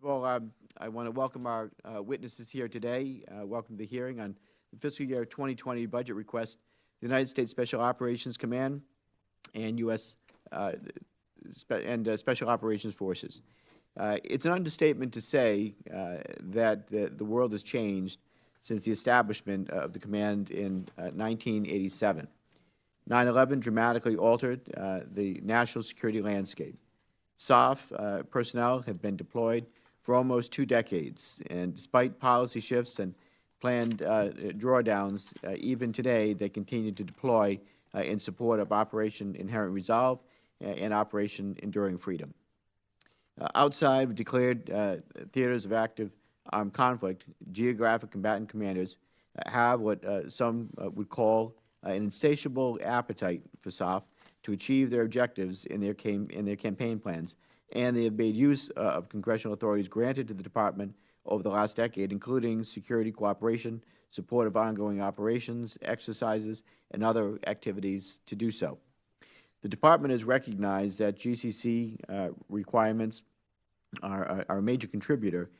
Well, I want to welcome our witnesses here today. Welcome to the hearing on the fiscal year 2020 budget request, the United States Special Operations Command and U.S. Special Operations Forces. It's an understatement to say that the world has changed since the establishment of the command in 1987. 9/11 dramatically altered the national security landscape. SOF personnel have been deployed for almost 2 decades, and despite policy shifts and planned drawdowns, even today they continue to deploy in support of Operation Inherent Resolve and Operation Enduring Freedom. Outside of declared theaters of active armed conflict, geographic combatant commanders have what some would call an insatiable appetite for SOF to achieve their objectives in their campaign plans, and they have made use of congressional authorities granted to the Department over the last decade, including security cooperation, support of ongoing operations, exercises, and other activities to do so. The Department has recognized that GCC requirements are a major contributor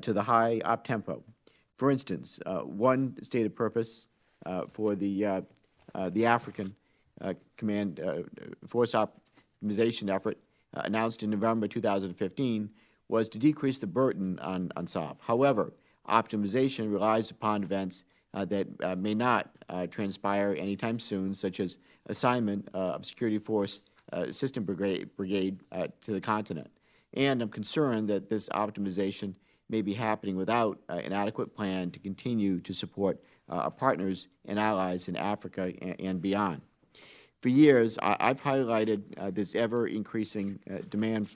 to the high op tempo. For instance, one stated purpose for the African Command Force Optimization effort announced in November 2015 was to decrease the burden on SOF. However, optimization relies upon events that may not transpire anytime soon, such as assignment of Security Force Assistant Brigade to the continent. And I'm concerned that this optimization may be happening without an adequate plan to continue to support our partners and allies in Africa and beyond. For years, I've highlighted this ever-increasing demand,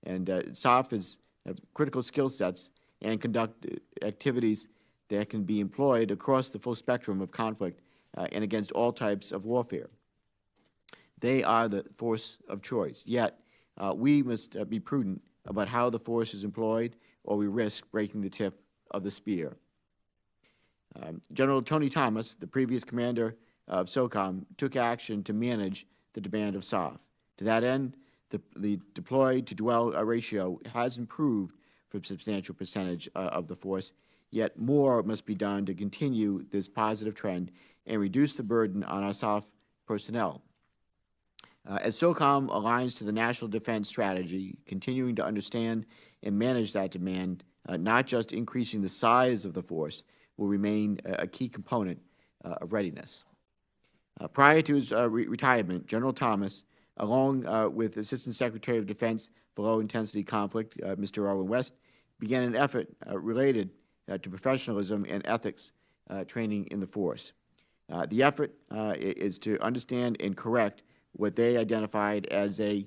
and SOF has critical skill sets and conduct activities that can be employed across the full spectrum of conflict and against all types of warfare. They are the force of choice, yet we must be prudent about how the force is employed, or we risk breaking the tip of the spear. General Tony Thomas, the previous commander of Socom, took action to manage the demand of SOF. To that end, the deployed-to-dwell ratio has improved for a substantial percentage of the force, yet more must be done to continue this positive trend and reduce the burden on our SOF personnel. As Socom aligns to the National Defense Strategy, continuing to understand and manage that demand, not just increasing the size of the force, will remain a key component of readiness. Prior to his retirement, General Thomas, along with Assistant Secretary of Defense for Low-Intensity Conflict, Mr. Erwin West, began an effort related to professionalism and ethics training in the force. The effort is to understand and correct what they identified as a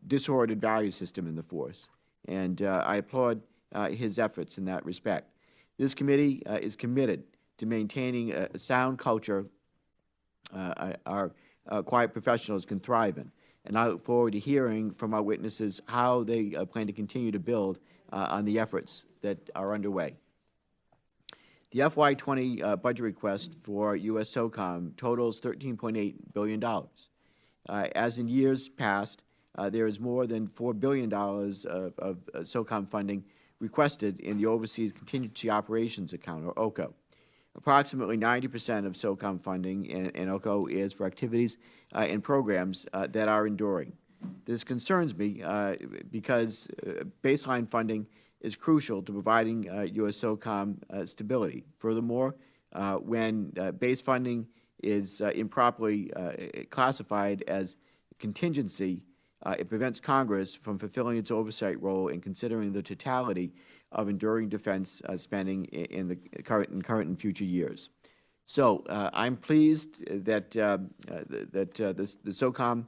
disordered value system in the force, and I applaud his efforts in that respect. This committee is committed to maintaining a sound culture our quiet professionals can thrive in, and I look forward to hearing from our witnesses how they plan to continue to build on the efforts that are underway. The FY20 budget request for U.S. Socom totals $13.8 billion. As in years past, there is more than $4 billion of Socom funding requested in the Overseas Contingency Operations Account, or OCO. Approximately 90% of Socom funding in OCO is for activities and programs that are enduring. This concerns me because baseline funding is crucial to providing U.S. Socom stability. Furthermore, when base funding is improperly classified as contingency, it prevents Congress from fulfilling its oversight role in considering the totality of enduring defense spending in the current and future years. So I'm pleased that the Socom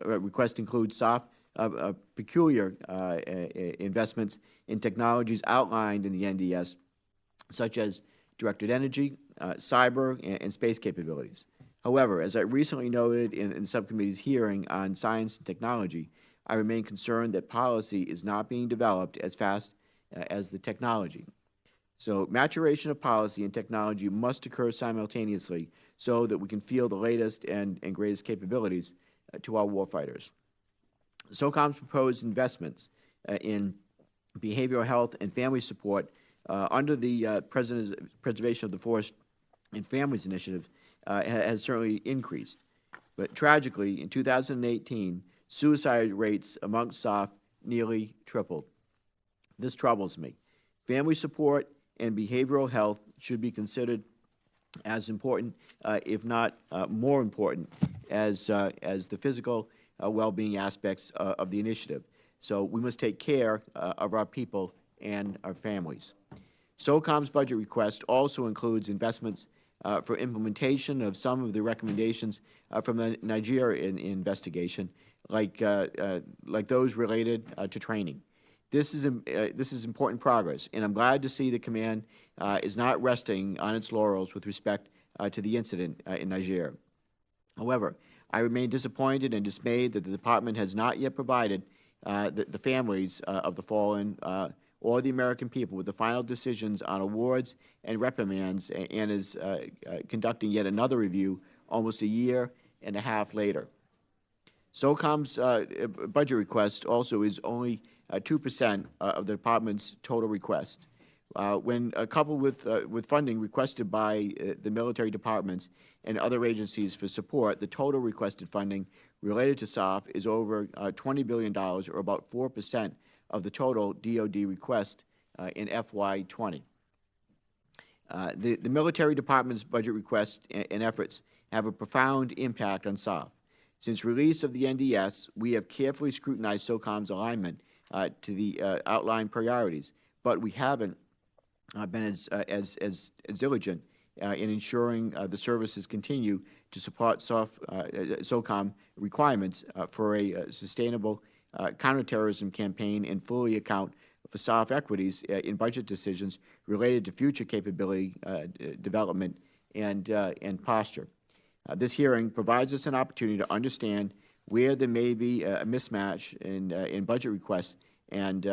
request includes SOF peculiar investments in technologies outlined in the NDS, such as directed energy, cyber, and space capabilities. However, as I recently noted in the subcommittee's hearing on science and technology, I remain concerned that policy is not being developed as fast as the technology. So maturation of policy and technology must occur simultaneously so that we can field the latest and greatest capabilities to our warfighters. Socom's proposed investments in behavioral health and family support under the Preservation of the Forest and Families Initiative has certainly increased. But tragically, in 2018, suicide rates amongst SOF nearly tripled. This troubles me. Family support and behavioral health should be considered as important, if not more important, as the physical well-being aspects of the initiative. So we must take care of our people and our families. Socom's budget request also includes investments for implementation of some of the recommendations from the Nigeria investigation, like those related to training. This is important progress, and I'm glad to see the command is not resting on its laurels with respect to the incident in Nigeria. However, I remain disappointed and dismayed that the department has not yet provided the families of the fallen or the American people with the final decisions on awards and reprimands, and is conducting yet another review almost a year and a half later. Socom's budget request also is only 2% of the department's total request. When coupled with funding requested by the military departments and other agencies for support, the total requested funding related to SOF is over $20 billion, or about 4% of the total DOD request in FY20. The military department's budget requests and efforts have a profound impact on SOF. Since release of the NDS, we have carefully scrutinized Socom's alignment to the outlined priorities, but we haven't been as diligent in ensuring the services continue to support Socom requirements for a sustainable counterterrorism campaign and fully account for SOF equities in budget decisions related to future capability development and posture. This hearing provides us an opportunity to understand where there may be a mismatch in budget requests and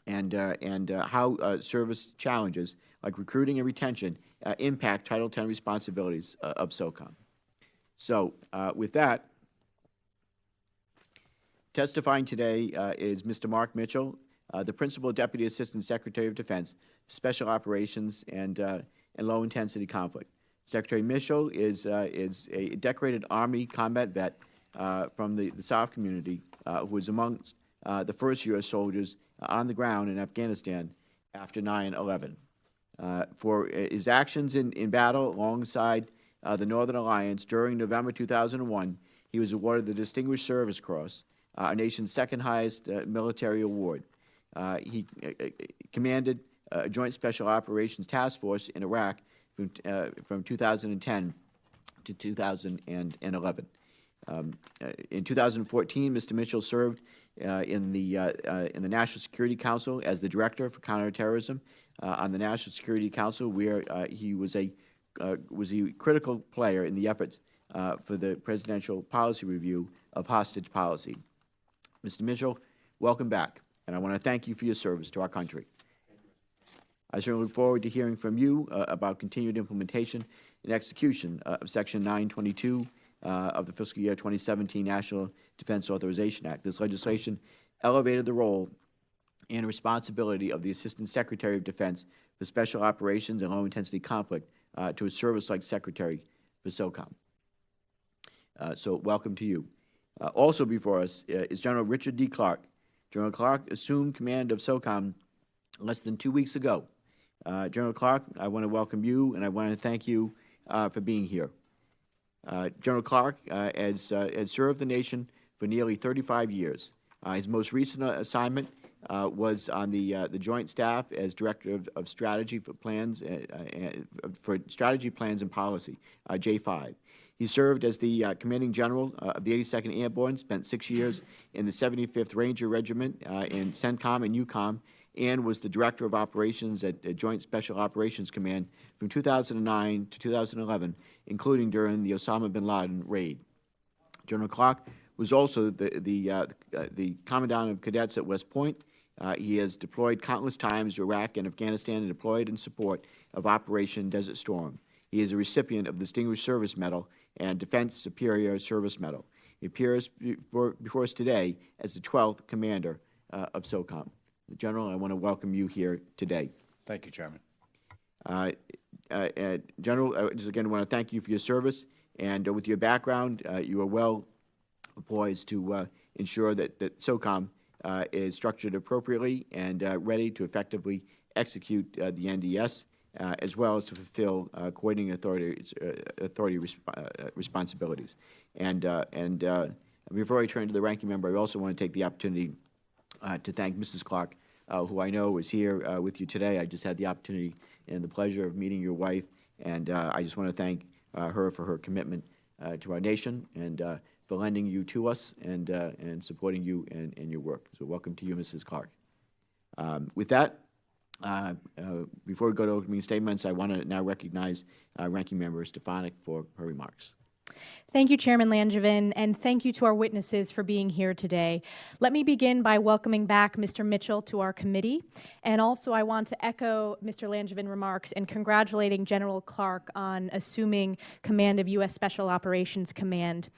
how service challenges like recruiting and retention impact Title X responsibilities of Socom. So with that, testifying today is Mr. Mark Mitchell, the Principal Deputy Assistant Secretary of Defense, Special Operations and Low-Intensity Conflict. Secretary Mitchell is a decorated Army combat vet from the SOF community who was amongst the first U.S. soldiers on the ground in Afghanistan after 9/11. For his actions in battle alongside the Northern Alliance during November 2001, he was awarded the Distinguished Service Cross, our nation's second highest military award. He commanded a Joint Special Operations Task Force in Iraq from 2010 to 2011. In 2014, Mr. Mitchell served in the National Security Council as the Director for Counterterrorism on the National Security Council, where he was a critical player in the efforts for the Presidential Policy Review of Hostage Policy. Mr. Mitchell, welcome back, and I want to thank you for your service to our country. I certainly look forward to hearing from you about continued implementation and execution of Section 922 of the fiscal year 2017 National Defense Authorization Act. This legislation elevated the role and responsibility of the Assistant Secretary of Defense for Special Operations and Low-Intensity Conflict to a service-like Secretary for Socom. So welcome to you. Also before us is General Richard D. Clarke. General Clarke assumed command of Socom less than 2 weeks ago. General Clarke, I want to welcome you, and I want to thank you for being here. General Clarke has served the nation for nearly 35 years. His most recent assignment was on the Joint Staff as Director of Strategy for Plans for Strategy, Plans, and Policy, J5. He served as the Commanding General of the 82nd Airborne, spent 6 years in the 75th Ranger Regiment in CENTCOM and UCOM, and was the Director of Operations at Joint Special Operations Command from 2009 to 2011, including during the Osama bin Laden raid. General Clarke was also the Commandant of Cadets at West Point. He has deployed countless times to Iraq and Afghanistan and deployed in support of Operation Desert Storm. He is a recipient of the Distinguished Service Medal and Defense Superior Service Medal. He appears before us today as the 12th Commander of Socom. General, I want to welcome you here today. Thank you, Chairman. General, I just again want to thank you for your service, and with your background, you are well poised to ensure that SOCOM is structured appropriately and ready to effectively execute the NDS, as well as to fulfill coordinating authority responsibilities. And before I turn to the ranking member, I also want to take the opportunity to thank Mrs. Clarke, who I know is here with you today. I just had the opportunity and the pleasure of meeting your wife, and I just want to thank her for her commitment to our nation and for lending you to us and supporting you in your work. So welcome to you, Mrs. Clarke. With that, before we go to opening statements, I want to now recognize Ranking Member Stefanik for her remarks. Thank you, Chairman Langevin, and thank you to our witnesses for being here today. Let me begin by welcoming back Mr. Mitchell to our committee, and also I want to echo Mr. Langevin remarks and congratulating General Clarke on assuming command of U.S. Special Operations Command.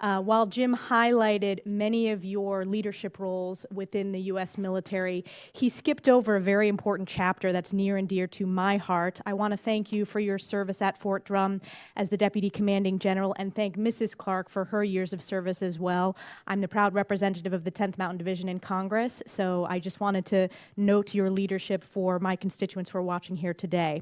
While Jim highlighted many of your leadership roles within the U.S. military, he skipped over a very important chapter that's near and dear to my heart. I want to thank you for your service at Fort Drum as the Deputy Commanding General, and thank Mrs. Clarke for her years of service as well. I'm the proud representative of the 10th Mountain Division in Congress, so I just wanted to note your leadership for my constituents who are watching here today.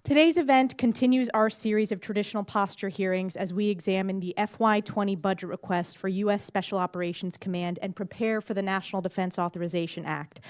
Today's event continues our series of traditional posture hearings as we examine the FY20 budget request for U.S. Special Operations Command and prepare for the National Defense Authorization Act.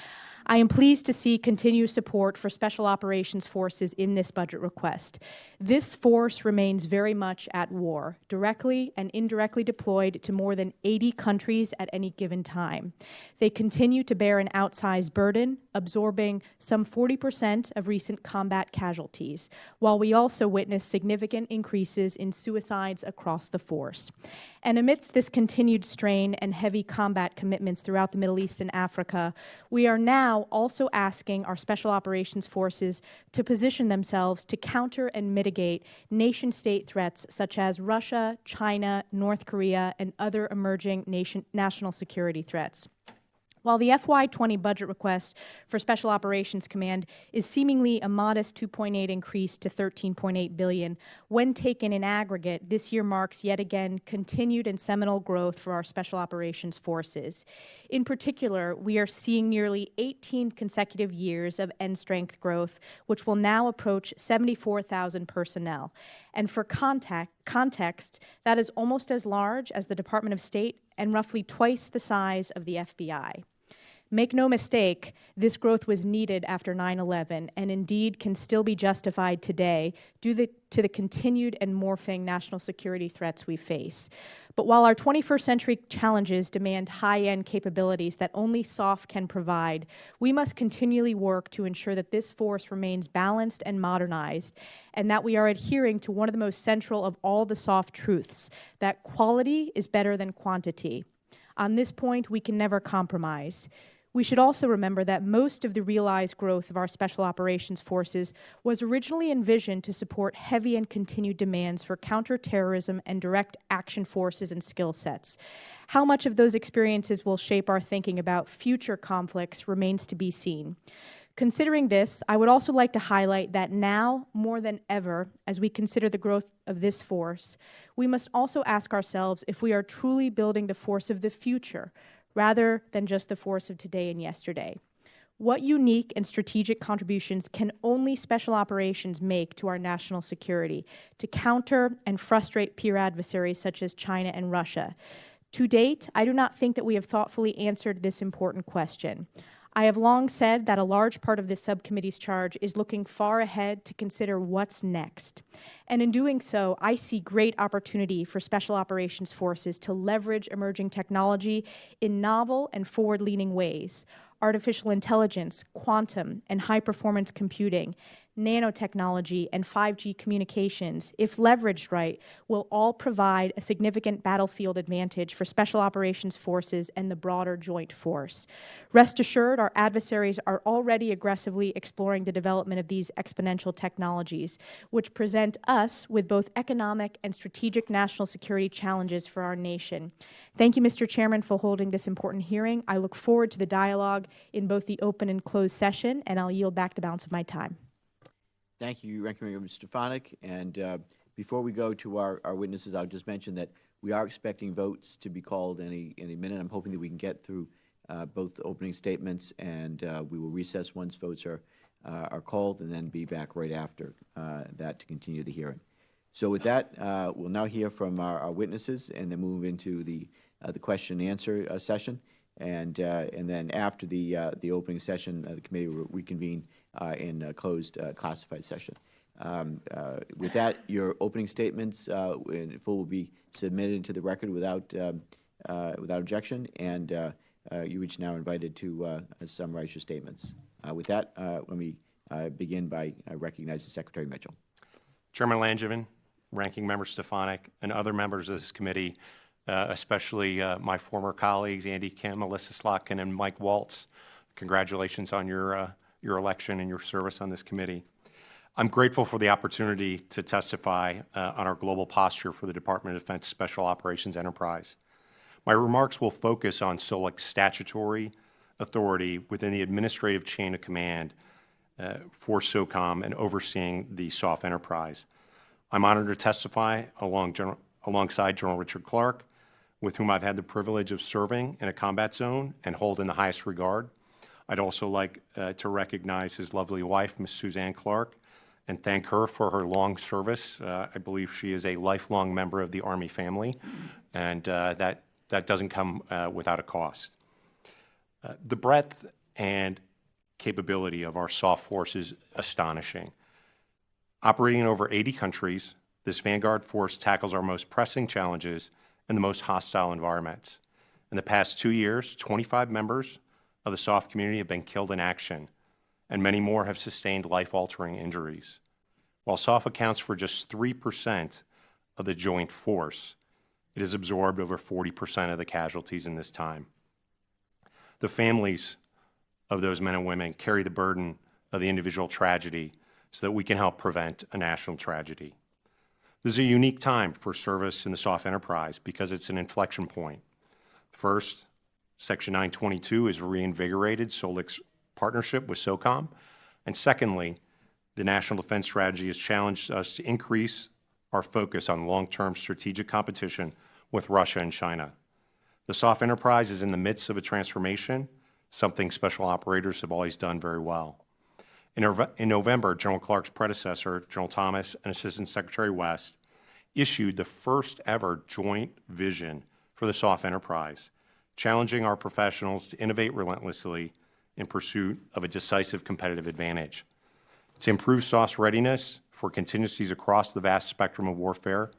I am pleased to see continued support for Special Operations Forces in this budget request. This force remains very much at war, directly and indirectly deployed to more than 80 countries at any given time. They continue to bear an outsized burden, absorbing some 40% of recent combat casualties, while we also witness significant increases in suicides across the force. And amidst this continued strain and heavy combat commitments throughout the Middle East and Africa, we are now also asking our Special Operations Forces to position themselves to counter and mitigate nation-state threats such as Russia, China, North Korea, and other emerging national security threats. While the FY20 budget request for Special Operations Command is seemingly a modest 2.8 increase to $13.8 billion, when taken in aggregate, this year marks yet again continued and seminal growth for our Special Operations Forces. In particular, we are seeing nearly 18 consecutive years of end strength growth, which will now approach 74,000 personnel. And for context, that is almost as large as the Department of State and roughly twice the size of the FBI. Make no mistake, this growth was needed after 9/11 and indeed can still be justified today due to the continued and morphing national security threats we face. But while our 21st century challenges demand high-end capabilities that only SOF can provide, we must continually work to ensure that this force remains balanced and modernized, and that we are adhering to one of the most central of all the SOF truths, that quality is better than quantity. On this point, we can never compromise. We should also remember that most of the realized growth of our Special Operations Forces was originally envisioned to support heavy and continued demands for counterterrorism and direct action forces and skill sets. How much of those experiences will shape our thinking about future conflicts remains to be seen. Considering this, I would also like to highlight that now, more than ever, as we consider the growth of this force, we must also ask ourselves if we are truly building the force of the future, rather than just the force of today and yesterday. What unique and strategic contributions can only Special Operations make to our national security to counter and frustrate peer adversaries such as China and Russia? To date, I do not think that we have thoughtfully answered this important question. I have long said that a large part of this subcommittee's charge is looking far ahead to consider what's next. And in doing so, I see great opportunity for Special Operations Forces to leverage emerging technology in novel and forward-leaning ways. Artificial intelligence, quantum, and high-performance computing, nanotechnology, and 5G communications, if leveraged right, will all provide a significant battlefield advantage for Special Operations Forces and the broader joint force. Rest assured, our adversaries are already aggressively exploring the development of these exponential technologies, which present us with both economic and strategic national security challenges for our nation. Thank you, Mr. Chairman, for holding this important hearing. I look forward to the dialogue in both the open and closed session, and I'll yield back the balance of my time. Thank you, Ranking Member Stefanik. And before we go to our witnesses, I'll just mention that we are expecting votes to be called any minute. I'm hoping that we can get through both opening statements, and we will recess once votes are called, and then be back right after that to continue the hearing. So with that, we'll now hear from our witnesses, and then move into the question and answer session. And then after the opening session, the committee will reconvene in a closed classified session. With that, your opening statements in full will be submitted to the record without objection, and you each now invited to summarize your statements. With that, let me begin by recognizing Secretary Mitchell. Chairman Langevin, Ranking Member Stefanik, and other members of this committee, especially my former colleagues, Andy Kim, Melissa Slotkin, and Mike Waltz. Congratulations on your election and your service on this committee. I'm grateful for the opportunity to testify on our global posture for the Department of Defense Special Operations Enterprise. My remarks will focus on SOLEC's statutory authority within the administrative chain of command for Socom and overseeing the SOF enterprise. I'm honored to testify alongside General Richard Clarke, with whom I've had the privilege of serving in a combat zone and hold in the highest regard. I'd also like to recognize his lovely wife, Ms. Suzanne Clarke, and thank her for her long service. I believe she is a lifelong member of the Army family, and that doesn't come without a cost. The breadth and capability of our SOF force is astonishing. Operating in over 80 countries, this Vanguard force tackles our most pressing challenges in the most hostile environments. In the past 2 years, 25 members of the SOF community have been killed in action, and many more have sustained life-altering injuries. While SOF accounts for just 3% of the joint force, it has absorbed over 40% of the casualties in this time. The families of those men and women carry the burden of the individual tragedy so that we can help prevent a national tragedy. This is a unique time for service in the SOF enterprise because it's an inflection point. First, Section 922 has reinvigorated SOLEC's partnership with Socom. And secondly, the National Defense Strategy has challenged us to increase our focus on long-term strategic competition with Russia and China. The SOF enterprise is in the midst of a transformation, something special operators have always done very well. In November, General Clarke's predecessor, General Thomas, and Assistant Secretary West issued the first ever joint vision for the SOF enterprise, challenging our professionals to innovate relentlessly in pursuit of a decisive competitive advantage. To improve SOF's readiness for contingencies across the vast spectrum of warfare,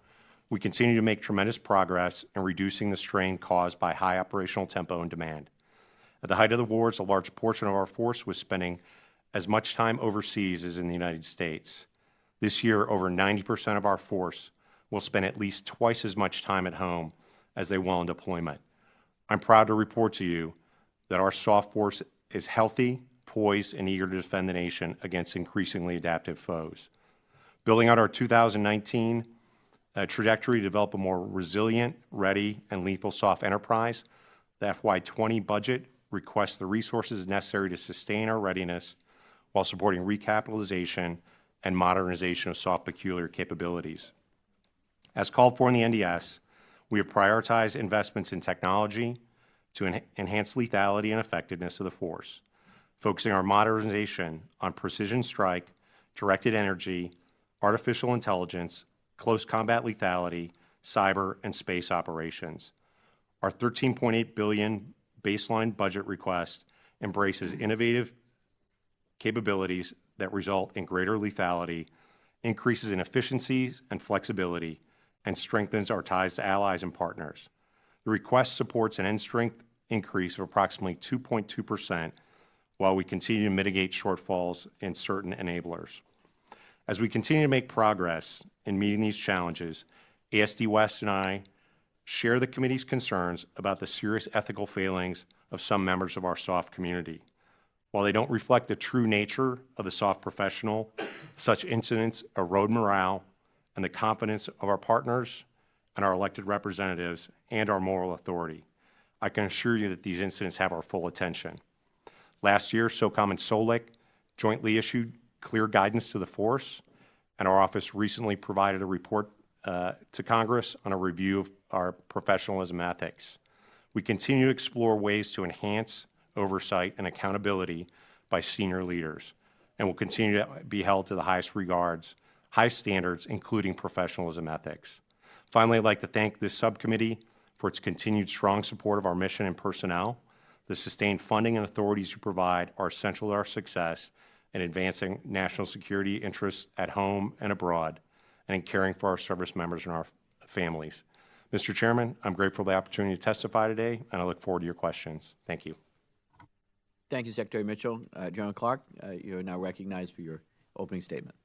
we continue to make tremendous progress in reducing the strain caused by high operational tempo and demand. At the height of the wars, a large portion of our force was spending as much time overseas as in the United States. This year, over 90% of our force will spend at least twice as much time at home as they will in deployment. I'm proud to report to you that our SOF force is healthy, poised, and eager to defend the nation against increasingly adaptive foes. Building out our 2019 trajectory to develop a more resilient, ready, and lethal SOF enterprise, the FY20 budget requests the resources necessary to sustain our readiness while supporting recapitalization and modernization of SOF peculiar capabilities. As called for in the NDS, we have prioritized investments in technology to enhance lethality and effectiveness of the force, focusing our modernization on precision strike, directed energy, artificial intelligence, close combat lethality, cyber, and space operations. Our $13.8 billion baseline budget request embraces innovative capabilities that result in greater lethality, increases in efficiencies and flexibility, and strengthens our ties to allies and partners. The request supports an end strength increase of approximately 2.2%, while we continue to mitigate shortfalls in certain enablers. As we continue to make progress in meeting these challenges, ASD West and I share the committee's concerns about the serious ethical failings of some members of our SOF community. While they don't reflect the true nature of the SOF professional, such incidents erode morale and the confidence of our partners and our elected representatives and our moral authority. I can assure you that these incidents have our full attention. Last year, Socom and SOLIC jointly issued clear guidance to the force, and our office recently provided a report to Congress on a review of our professionalism ethics. We continue to explore ways to enhance oversight and accountability by senior leaders, and will continue to be held to the highest regards, high standards, including professionalism ethics. Finally, I'd like to thank this subcommittee for its continued strong support of our mission and personnel. The sustained funding and authorities you provide are essential to our success in advancing national security interests at home and abroad, and in caring for our service members and our families. Mr. Chairman, I'm grateful for the opportunity to testify today, and I look forward to your questions. Thank you. Thank you, Secretary Mitchell. General Clarke, you are now recognized for your opening statement.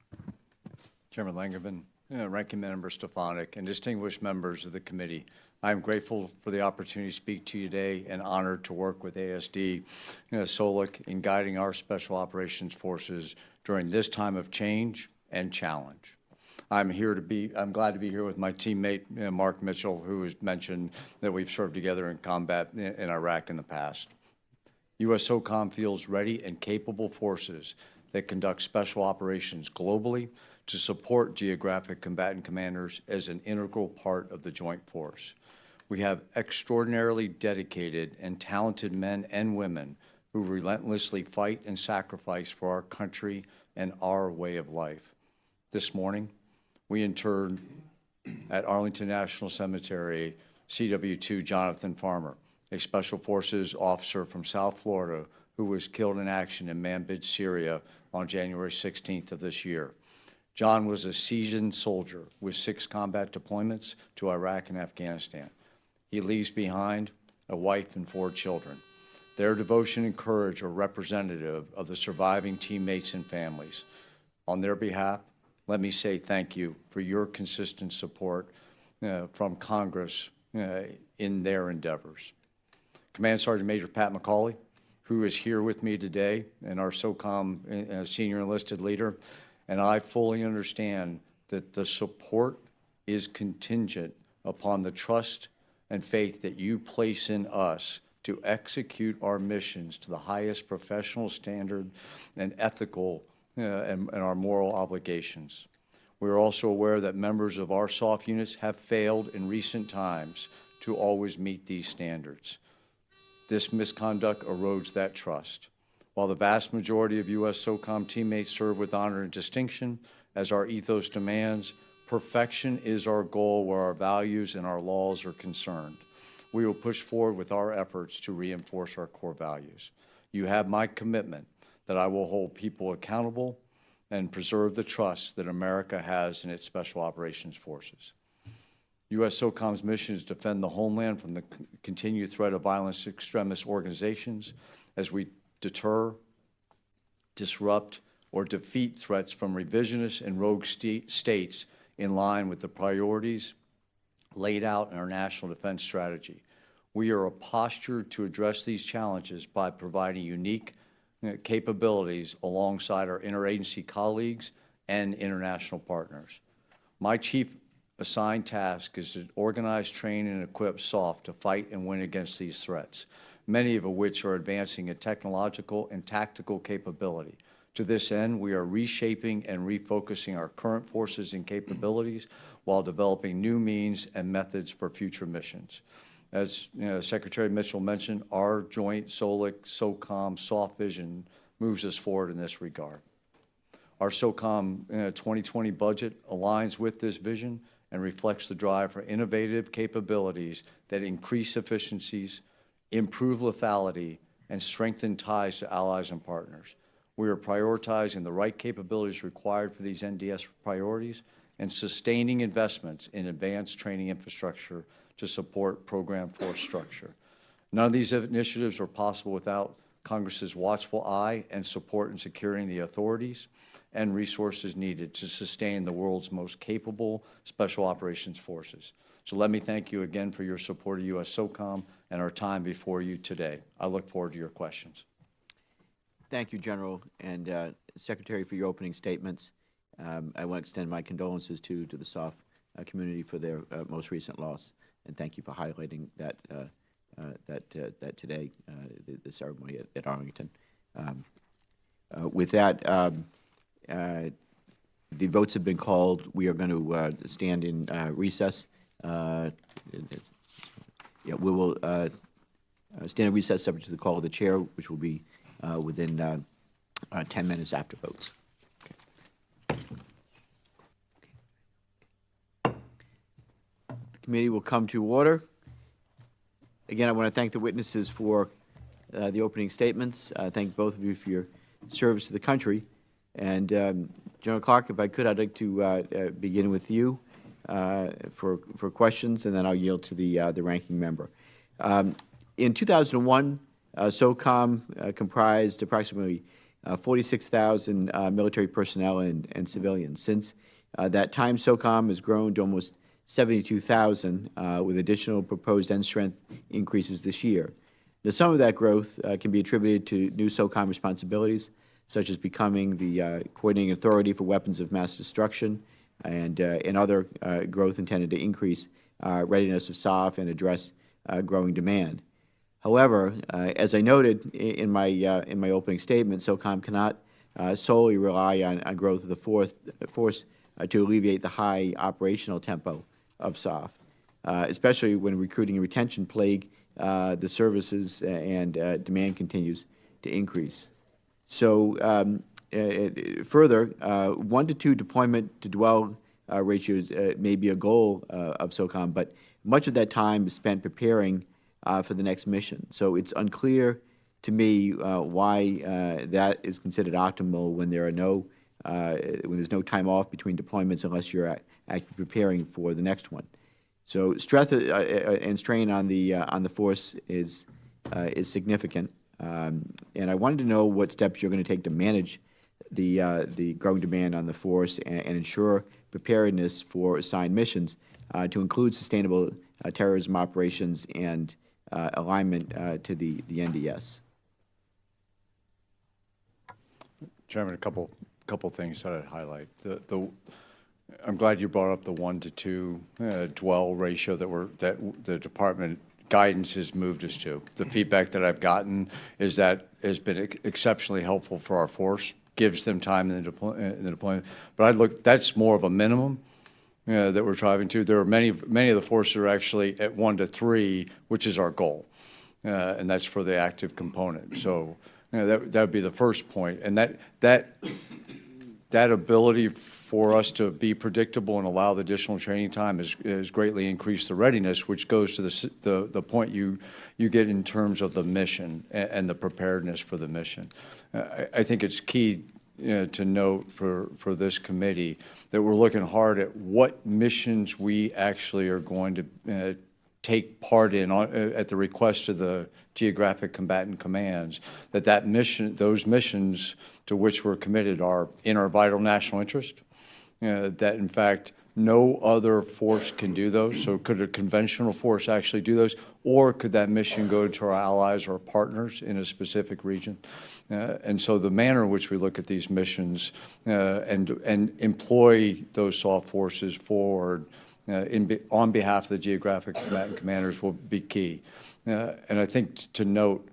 Chairman Langevin, Ranking Member Stefanik, and distinguished members of the committee, I am grateful for the opportunity to speak to you today and honored to work with ASD SOLIC in guiding our Special Operations Forces during this time of change and challenge. I'm glad to be here with my teammate, Mark Mitchell, who has mentioned that we've served together in combat in Iraq in the past. U.S. Socom feels ready and capable forces that conduct special operations globally to support geographic combatant commanders as an integral part of the joint force. We have extraordinarily dedicated and talented men and women who relentlessly fight and sacrifice for our country and our way of life. This morning, we interred at Arlington National Cemetery CW2 Jonathan Farmer, a Special Forces officer from South Florida who was killed in action in Manbij, Syria on January 16th of this year. John was a seasoned soldier with 6 combat deployments to Iraq and Afghanistan. He leaves behind a wife and 4 children. Their devotion and courage are representative of the surviving teammates and families. On their behalf, let me say thank you for your consistent support from Congress in their endeavors. Command Sergeant Major Pat McCauley, who is here with me today, and our SOCOM senior enlisted leader, and I fully understand that the support is contingent upon the trust and faith that you place in us to execute our missions to the highest professional standard and ethical and our moral obligations. We are also aware that members of our SOF units have failed in recent times to always meet these standards. This misconduct erodes that trust. While the vast majority of U.S. SOCOM teammates serve with honor and distinction, as our ethos demands, perfection is our goal where our values and our laws are concerned. We will push forward with our efforts to reinforce our core values. You have my commitment that I will hold people accountable and preserve the trust that America has in its Special Operations Forces. U.S. SOCOM's mission is to defend the homeland from the continued threat of violent extremist organizations as we deter, disrupt, or defeat threats from revisionist and rogue states in line with the priorities laid out in our national defense strategy. We are postured to address these challenges by providing unique capabilities alongside our interagency colleagues and international partners. My chief assigned task is to organize, train, and equip SOF to fight and win against these threats, many of which are advancing a technological and tactical capability. To this end, we are reshaping and refocusing our current forces and capabilities while developing new means and methods for future missions. As Secretary Mitchell mentioned, our joint SOLIC, SOCOM, SOF vision moves us forward in this regard. Our SOCOM 2020 budget aligns with this vision and reflects the drive for innovative capabilities that increase efficiencies, improve lethality, and strengthen ties to allies and partners. We are prioritizing the right capabilities required for these NDS priorities and sustaining investments in advanced training infrastructure to support program force structure. None of these initiatives are possible without Congress's watchful eye and support in securing the authorities and resources needed to sustain the world's most capable special operations forces. So let me thank you again for your support of U.S. Socom and our time before you today. I look forward to your questions. Thank you, General and Secretary, for your opening statements. I want to extend my condolences to the SOF community for their most recent loss, and thank you for highlighting that that today, the ceremony at Arlington. With that, the votes have been called. We are going to stand in recess. Yeah, we will stand in recess subject to the call of the chair, which will be within 10 minutes after votes. Okay. The committee will come to order. Again, I want to thank the witnesses for the opening statements. Thank both of you for your service to the country. And General Clarke, if I could, I'd like to begin with you for questions, and then I'll yield to the ranking member. In 2001, Socom comprised approximately 46,000 military personnel and civilians. Since that time, Socom has grown to almost 72,000, with additional proposed end strength increases this year. Now, some of that growth can be attributed to new Socom responsibilities, such as becoming the coordinating authority for weapons of mass destruction, and other growth intended to increase readiness of SOF and address growing demand. However, as I noted in my opening statement, Socom cannot solely rely on growth of the force to alleviate the high operational tempo of SOF, especially when recruiting and retention plague the services and demand continues to increase. So further, 1 to 2 deployment to dwell ratios may be a goal of Socom, but much of that time is spent preparing for the next mission. So it's unclear to me why that is considered optimal when there are when there's no time off between deployments unless you're actually preparing for the next one. So stress and strain on the force is significant, and I wanted to know what steps you're going to take to manage the growing demand on the force and ensure preparedness for assigned missions to include sustainable terrorism operations and alignment to the NDS. Chairman, a couple things that I'd highlight. I'm glad you brought up the 1 to 2 dwell ratio that the department guidance has moved us to. The feedback that I've gotten is that has been exceptionally helpful for our force, gives them time in the deployment. But that's more of a minimum that we're driving to. There are many of the forces are actually at 1 to 3, which is our goal, and that's for the active component. So that would be the first point, and that ability for us to be predictable and allow the additional training time has greatly increased the readiness, which goes to the point you get in terms of the mission and the preparedness for the mission. I think it's key to note for this committee that we're looking hard at what missions we actually are going to take part in at the request of the geographic combatant commands, those missions to which we're committed are in our vital national interest, that in fact no other force can do those. So could a conventional force actually do those, or could that mission go to our allies or partners in a specific region? And so the manner in which we look at these missions and employ those soft forces forward on behalf of the geographic combatant commanders will be key. And I think to note,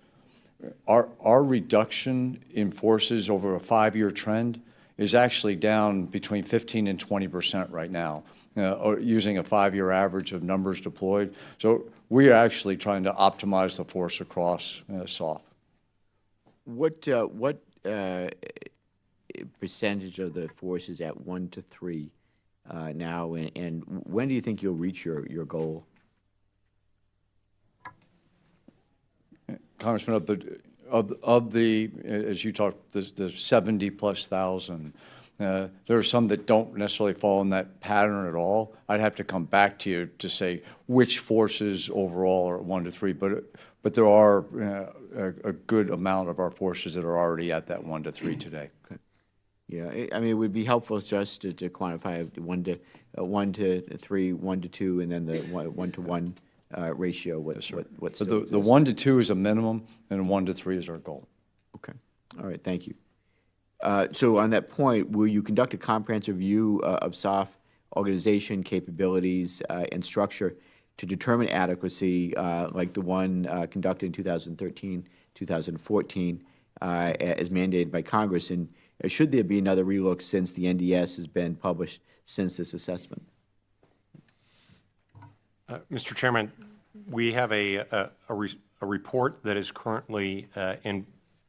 our reduction in forces over a 5-year trend is actually down between 15 and 20% right now, using a 5-year average of numbers deployed. So we are actually trying to optimize the force across SOF. What percentage of the force is at 1 to 3 now, and when do you think you'll reach your goal? Congressman, of the as you talked, the 70,000+, there are some that don't necessarily fall in that pattern at all. I'd have to come back to you to say which forces overall are at 1 to 3, but there are a good amount of our forces that are already at that 1 to 3 today. Yeah, I mean, it would be helpful just to quantify 1 to 3, 1 to 2, and then the 1 to 1 ratio. What's So the 1 to 2 is a minimum, and 1 to 3 is our goal. Okay. All right. Thank you. So on that point, will you conduct a comprehensive review of SOF organization, capabilities, and structure to determine adequacy, like the one conducted in 2013, 2014, as mandated by Congress? And should there be another relook since the NDS has been published since this assessment? Mr. Chairman, we have a report that is currently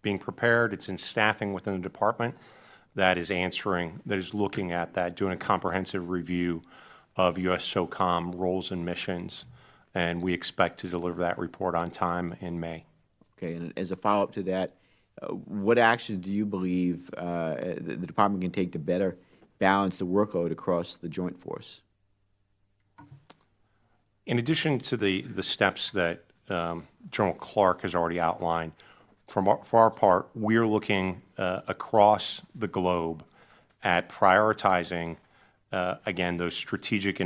being prepared. It's in staffing within the department that is looking at that, doing a comprehensive review of U.S. Socom roles and missions, and we expect to deliver that report on time in May. Okay, and as a follow-up to that, what actions do you believe the department can take to better balance the workload across the joint force? In addition to the steps that General Clarke has already outlined, for our part, we're looking across the globe at prioritizing, again, those strategic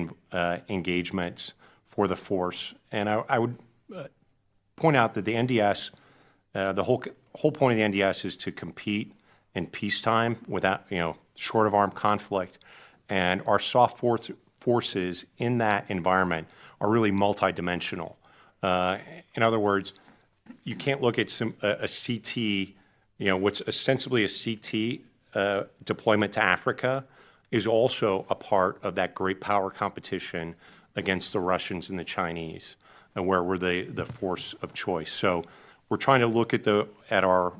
engagements for the force. And I would point out that the NDS, the whole point of the NDS is to compete in peacetime without, short of armed conflict. And our soft forces in that environment are really multidimensional. In other words, you can't look at a CT, what's ostensibly a CT deployment to Africa is also a part of that great power competition against the Russians and the Chinese, and where we're the force of choice. So we're trying to look at our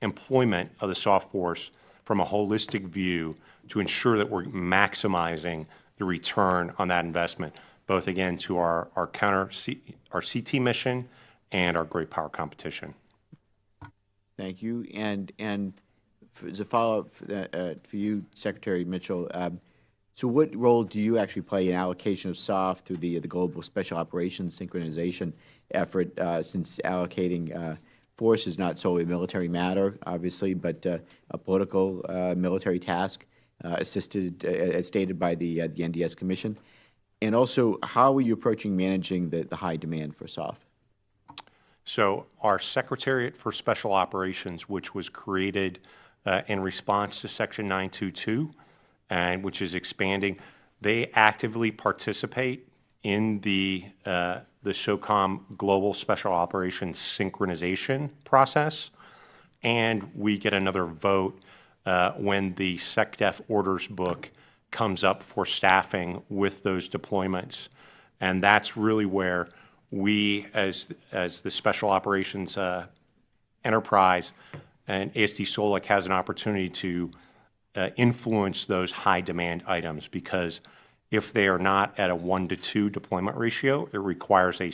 employment of the soft force from a holistic view to ensure that we're maximizing the return on that investment, both again to our CT mission and our great power competition. Thank you. And as a follow-up for you, Secretary Mitchell, so what role do you actually play in allocation of SOF through the Global Special Operations Synchronization effort, since allocating force is not solely a military matter, obviously, but a political military task assisted, as stated by the NDS Commission? And also, how are you approaching managing the high demand for SOF? So our Secretariat for Special Operations, which was created in response to Section 922, and which is expanding, they actively participate in the SOCOM Global Special Operations synchronization process, and we get another vote when the SecDef orders book comes up for staffing with those deployments. And that's really where we, as the Special Operations enterprise, and ASD SOLIC has an opportunity to influence those high demand items, because if they are not at a 1 to 2 deployment ratio, it requires a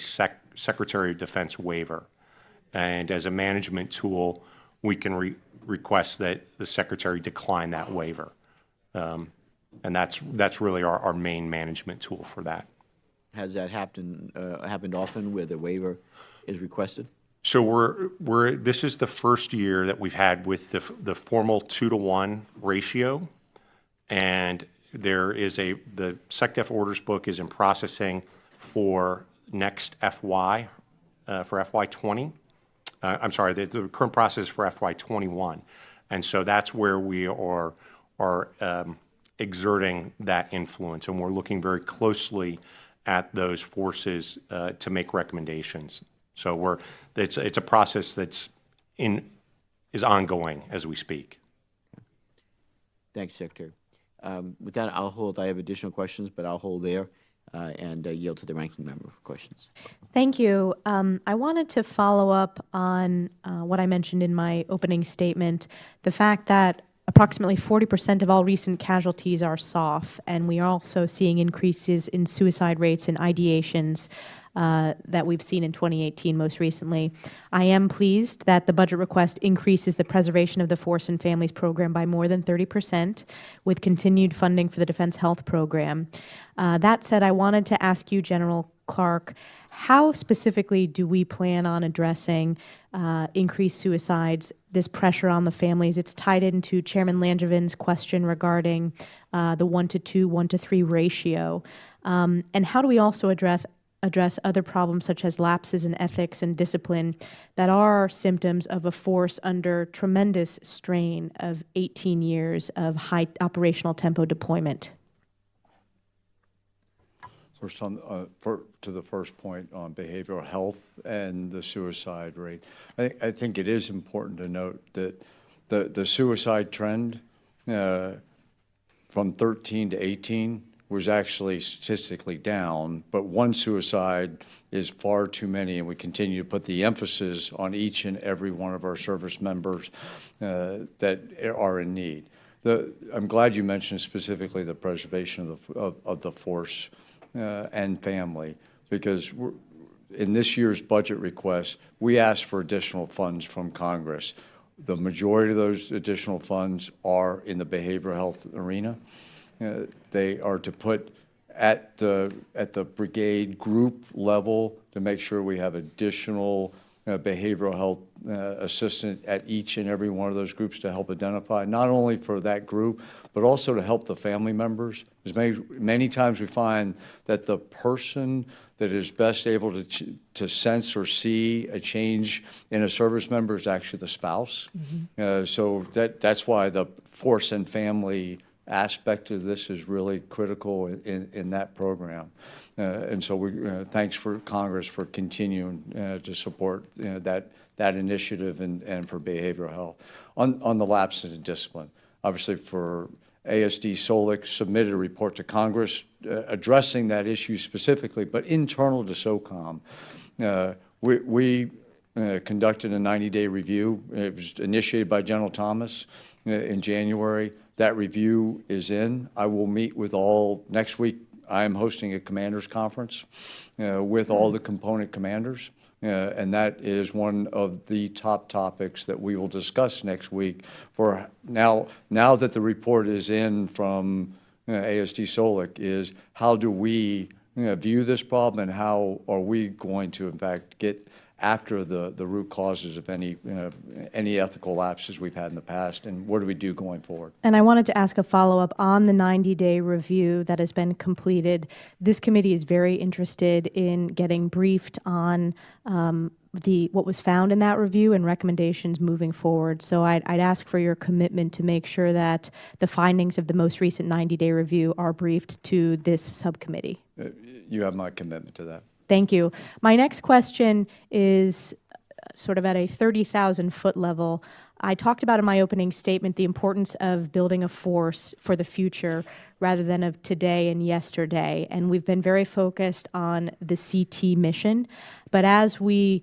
Secretary of Defense waiver. And as a management tool, we can request that the Secretary decline that waiver. And that's really our main management tool for that. Has that happened often where the waiver is requested? So this is the first year that we've had with the formal 2 to 1 ratio, and there is the SecDef orders book is in processing for next FY, for FY20. I'm sorry, the current process for FY21, and so that's where we are exerting that influence, and we're looking very closely at those forces to make recommendations. So it's a process is ongoing as we speak. Thank you, Secretary. With that, I have additional questions, but I'll hold there and yield to the ranking member for questions. Thank you. I wanted to follow up on what I mentioned in my opening statement, the fact that approximately 40% of all recent casualties are SOF, and we are also seeing increases in suicide rates and ideations that we've seen in 2018 most recently. I am pleased that the budget request increases the Preservation of the Force and Families program by more than 30%, with continued funding for the Defense Health Program. That said, I wanted to ask you, General Clarke, how specifically do we plan on addressing increased suicides, this pressure on the families. It's tied into Chairman Langevin's question regarding the 1-to-2, 1-to-3 ratio. And how do we also address other problems such as lapses in ethics and discipline that are symptoms of a force under tremendous strain of 18 years of high operational tempo deployment? First, to the first point on behavioral health and the suicide rate, I think it is important to note that the suicide trend from 13 to 18 was actually statistically down, but one suicide is far too many, and we continue to put the emphasis on each and every one of our service members that are in need. I'm glad you mentioned specifically the preservation of the force and family, because in this year's budget request, we asked for additional funds from Congress. The majority of those additional funds are in the behavioral health arena. They are to put at the brigade group level to make sure we have additional behavioral health assistant at each and every one of those groups to help identify, not only for that group, but also to help the family members. As many times we find that the person that is best able to sense or see a change in a service member is actually the spouse. Mm-hmm. So that's why the force and family aspect of this is really critical in that program. And so thanks for Congress for continuing to support that initiative and for behavioral health. On the lapses in discipline, obviously for ASD SOLIC submitted a report to Congress addressing that issue specifically, but internal to Socom, we conducted a 90-day review. It was initiated by General Thomas in January. That review is in. I will meet with next week. I am hosting a commanders conference with all the component commanders, and that is one of the top topics that we will discuss next week. For now that the report is in from ASD SOLIC, is how do we view this problem, and how are we going to, in fact, get after the root causes of any ethical lapses we've had in the past, and what do we do going forward? And I wanted to ask a follow-up on the 90-day review that has been completed. This committee is very interested in getting briefed on what was found in that review and recommendations moving forward. So I'd ask for your commitment to make sure that the findings of the most recent 90-day review are briefed to this subcommittee. You have my commitment to that. Thank you. My next question is sort of at a 30,000-foot level. I talked about in my opening statement the importance of building a force for the future rather than of today and yesterday. And we've been very focused on the CT mission. But as we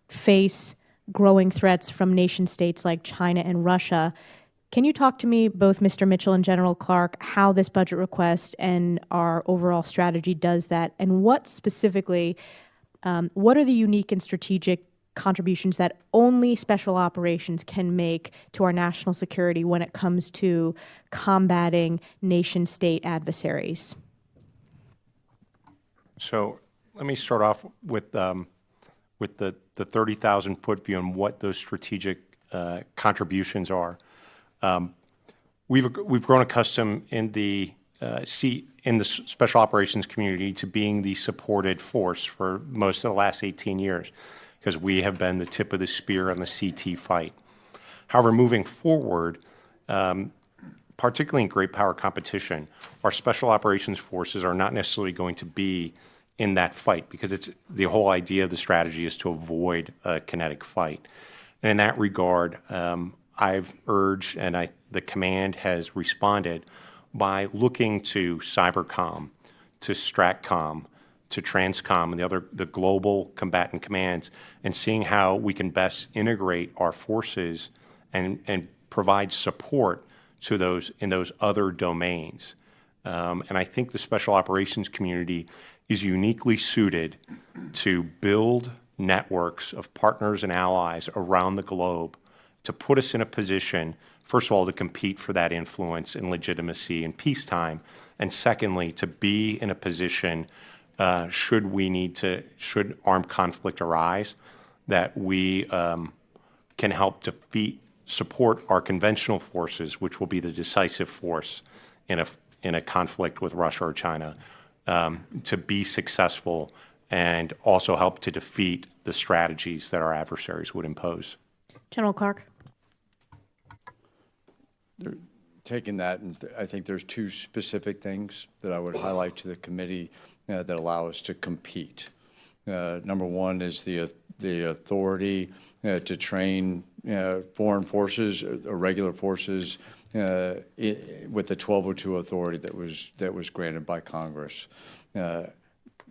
face growing threats from nation states like China and Russia, can you talk to me, both Mr. Mitchell and General Clarke, how this budget request and our overall strategy does that, and what specifically, what are the unique and strategic contributions that only special operations can make to our national security when it comes to combating nation-state adversaries? So let me start off with the 30,000-foot view and what those strategic contributions are. We've grown accustomed in the special operations community to being the supported force for most of the last 18 years because we have been the tip of the spear on the CT fight. However, moving forward, particularly in great power competition, our special operations forces are not necessarily going to be in that fight because it's the whole idea of the strategy is to avoid a kinetic fight. And in that regard, I've urged, and the command has responded by looking to Cybercom, to Stratcom, to Transcom, and the global combatant commands, and seeing how we can best integrate our forces and provide support to those in those other domains. And I think the special operations community is uniquely suited to build networks of partners and allies around the globe to put us in a position, first of all, to compete for that influence and legitimacy in peacetime, and secondly, to be in a position should armed conflict arise, that we can help support our conventional forces, which will be the decisive force in a conflict with Russia or China, to be successful and also help to defeat the strategies that our adversaries would impose. General Clarke. Taking that, and I think there's two specific things that I would highlight to the committee that allow us to compete. Number one is the authority to train foreign forces or regular forces with the 1202 authority that was granted by Congress.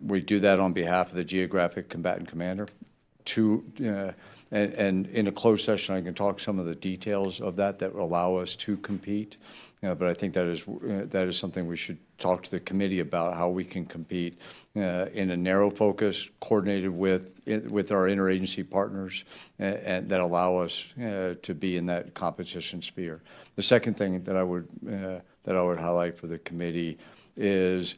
We do that on behalf of the Geographic Combatant Commander. And in a closed session, I can talk some of the details of that will allow us to compete. But I think that is something we should talk to the committee about, how we can compete in a narrow focus, coordinated with our interagency partners, and that allow us to be in that competition sphere. The second thing that I would highlight for the committee is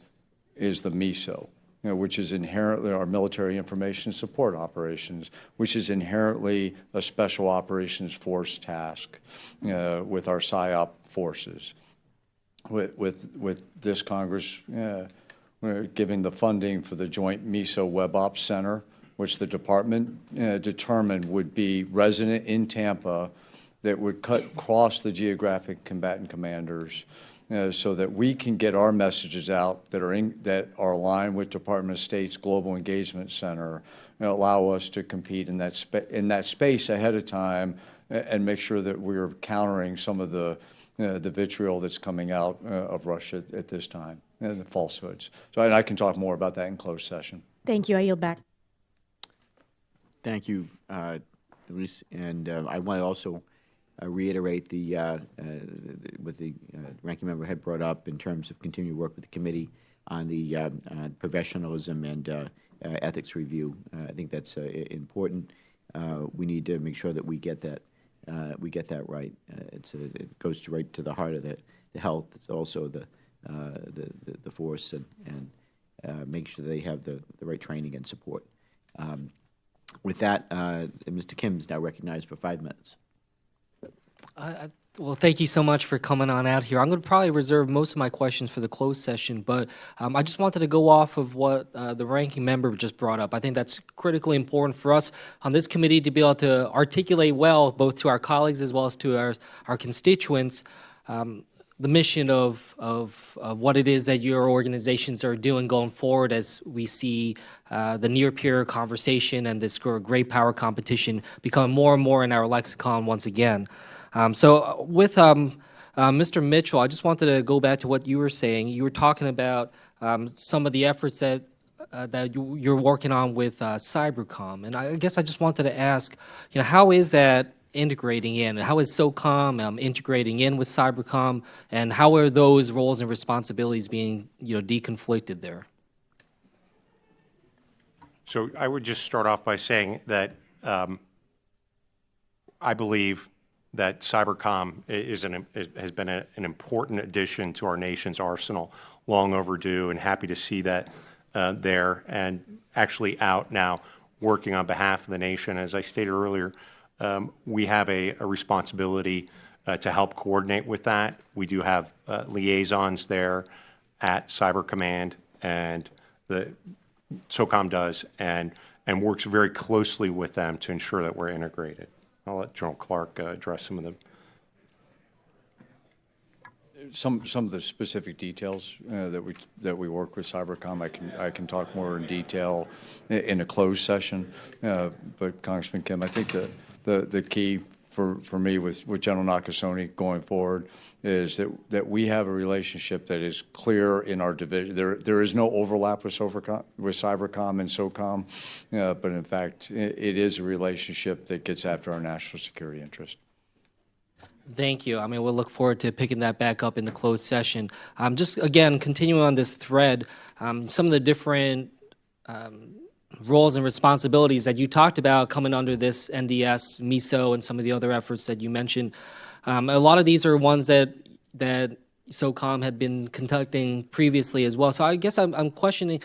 the MISO. Which is inherently our military information support operations, which is inherently a special operations force task with our PSYOP forces. With this Congress giving the funding for the Joint MISO Web Ops Center, which the department determined would be resident in Tampa, that would cut across the geographic combatant commanders, so that we can get our messages out that are aligned with Department of State's Global Engagement Center, and allow us to compete in that space ahead of time, and make sure that we're countering some of the vitriol that's coming out of Russia at this time, and the falsehoods. So I can talk more about that in closed session. Thank you. I yield back. Thank you, Luis. And I want to also reiterate what the ranking member had brought up in terms of continued work with the committee on the professionalism and ethics review. I think that's important. We need to make sure that we get that right. It goes right to the heart of the health. It's also the force, and make sure they have the right training and support. With that, Mr. Kim is now recognized for 5 minutes. Well, thank you so much for coming on out here. I'm going to probably reserve most of my questions for the closed session, but I just wanted to go off of what the ranking member just brought up. I think that's critically important for us on this committee to be able to articulate well, both to our colleagues as well as to our constituents, the mission of what it is that your organizations are doing going forward as we see the near-peer conversation and this great power competition become more and more in our lexicon once again. So with Mr. Mitchell, I just wanted to go back to what you were saying. You were talking about some of the efforts that you're working on with Cybercom, and I guess I just wanted to ask, how is that integrating in? How is Socom integrating in with Cybercom, and how are those roles and responsibilities being deconflicted there? So I would just start off by saying that I believe that Cybercom has been an important addition to our nation's arsenal, long overdue, and happy to see that there and actually out now working on behalf of the nation. As I stated earlier, we have a responsibility to help coordinate with that. We do have liaisons there at Cyber Command, and the Socom does, and works very closely with them to ensure that we're integrated. I'll let General Clarke address some of them. Some of the specific details that we work with Cybercom, I can talk more in detail in a closed session. But Congressman Kim, I think the key for me with General Nakasone going forward is that we have a relationship that is clear in our division. There is no overlap with Cybercom and Socom, but in fact, it is a relationship that gets after our national security interest. Thank you. I mean, we'll look forward to picking that back up in the closed session. Just again, continuing on this thread, some of the different roles and responsibilities that you talked about coming under this NDS, MISO, and some of the other efforts that you mentioned. A lot of these are ones that SOCOM had been conducting previously as well. So I guess I'm questioning,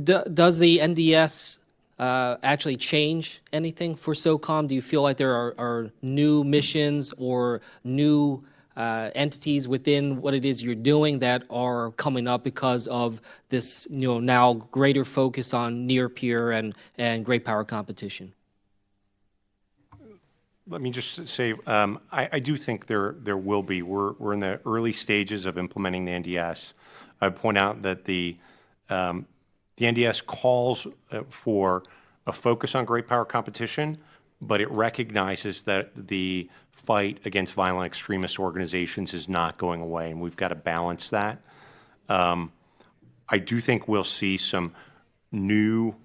does the NDS actually change anything for Socom? Do you feel like there are new missions or new entities within what it is you're doing that are coming up because of this, now greater focus on near peer and great power competition? Let me just say, I do think there will be. We're in the early stages of implementing the NDS. I point out that the NDS calls for a focus on great power competition, but it recognizes that the fight against violent extremist organizations is not going away, and we've got to balance that. I do think we'll see some new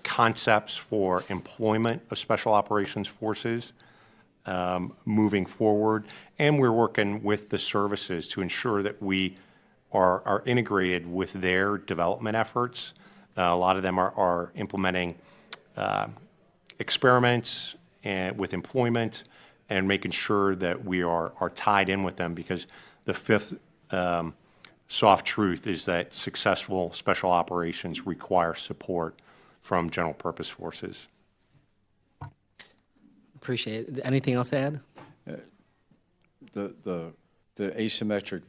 concepts for employment of special operations forces moving forward, and we're working with the services to ensure that we are integrated with their development efforts. A lot of them are implementing experiments with employment and making sure that we are tied in with them, because the fifth soft truth is that successful special operations require support from general purpose forces. Appreciate it. Anything else to add? The asymmetric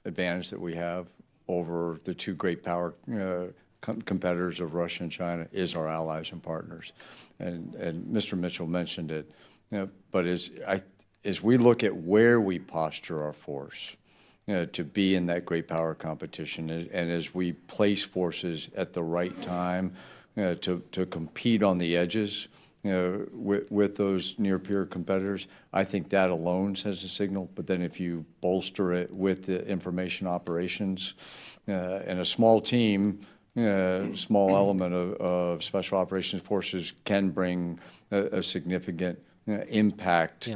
advantage that we have over the two great power competitors of Russia and China is our allies and partners. And Mr. Mitchell mentioned it, but as we look at where we posture our force to be in that great power competition, and as we place forces at the right time to compete on the edges with those near-peer competitors, I think that alone sends a signal. But then if you bolster it with the information operations and a small team, small element of special operations forces can bring a significant impact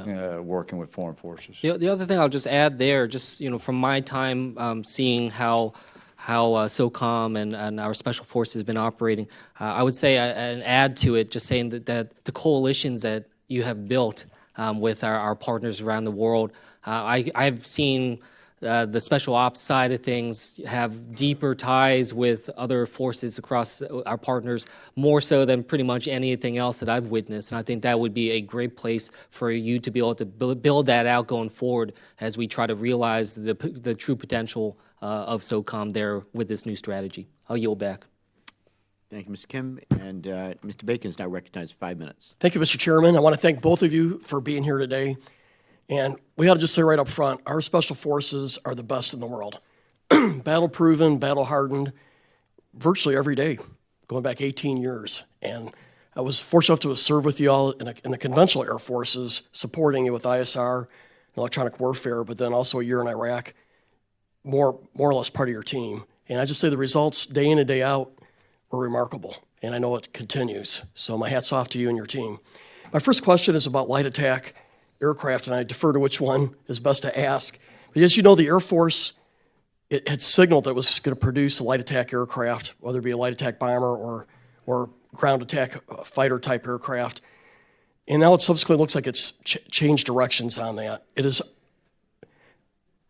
working with foreign forces. The other thing I'll just add there, just from my time seeing how Socom and our special forces has been operating, I would say and add to it, just saying that the coalitions that you have built with our partners around the world, I've seen the special ops side of things have deeper ties with other forces across our partners, more so than pretty much anything else that I've witnessed. And I think that would be a great place for you to be able to build that out going forward as we try to realize the true potential of Socom there with this new strategy. I'll yield back. Thank you, Mr. Kim. And Mr. Bacon is now recognized 5 minutes. Thank you, Mr. Chairman. I want to thank both of you for being here today. And we ought to just say right up front, our special forces are the best in the world. Battle-proven, battle-hardened, virtually every day, going back 18 years. And I was fortunate enough to serve with you all in the conventional air forces, supporting you with ISR, electronic warfare, but then also a year in Iraq, more or less part of your team. And I just say the results day in and day out were remarkable, and I know it continues. So my hat's off to you and your team. My first question is about light attack aircraft, and I defer to which one is best to ask. But as you know, the Air Force, it had signaled that it was going to produce a light attack aircraft, whether it be a light attack bomber or ground attack fighter type aircraft. And now it subsequently looks like it's changed directions on that. It is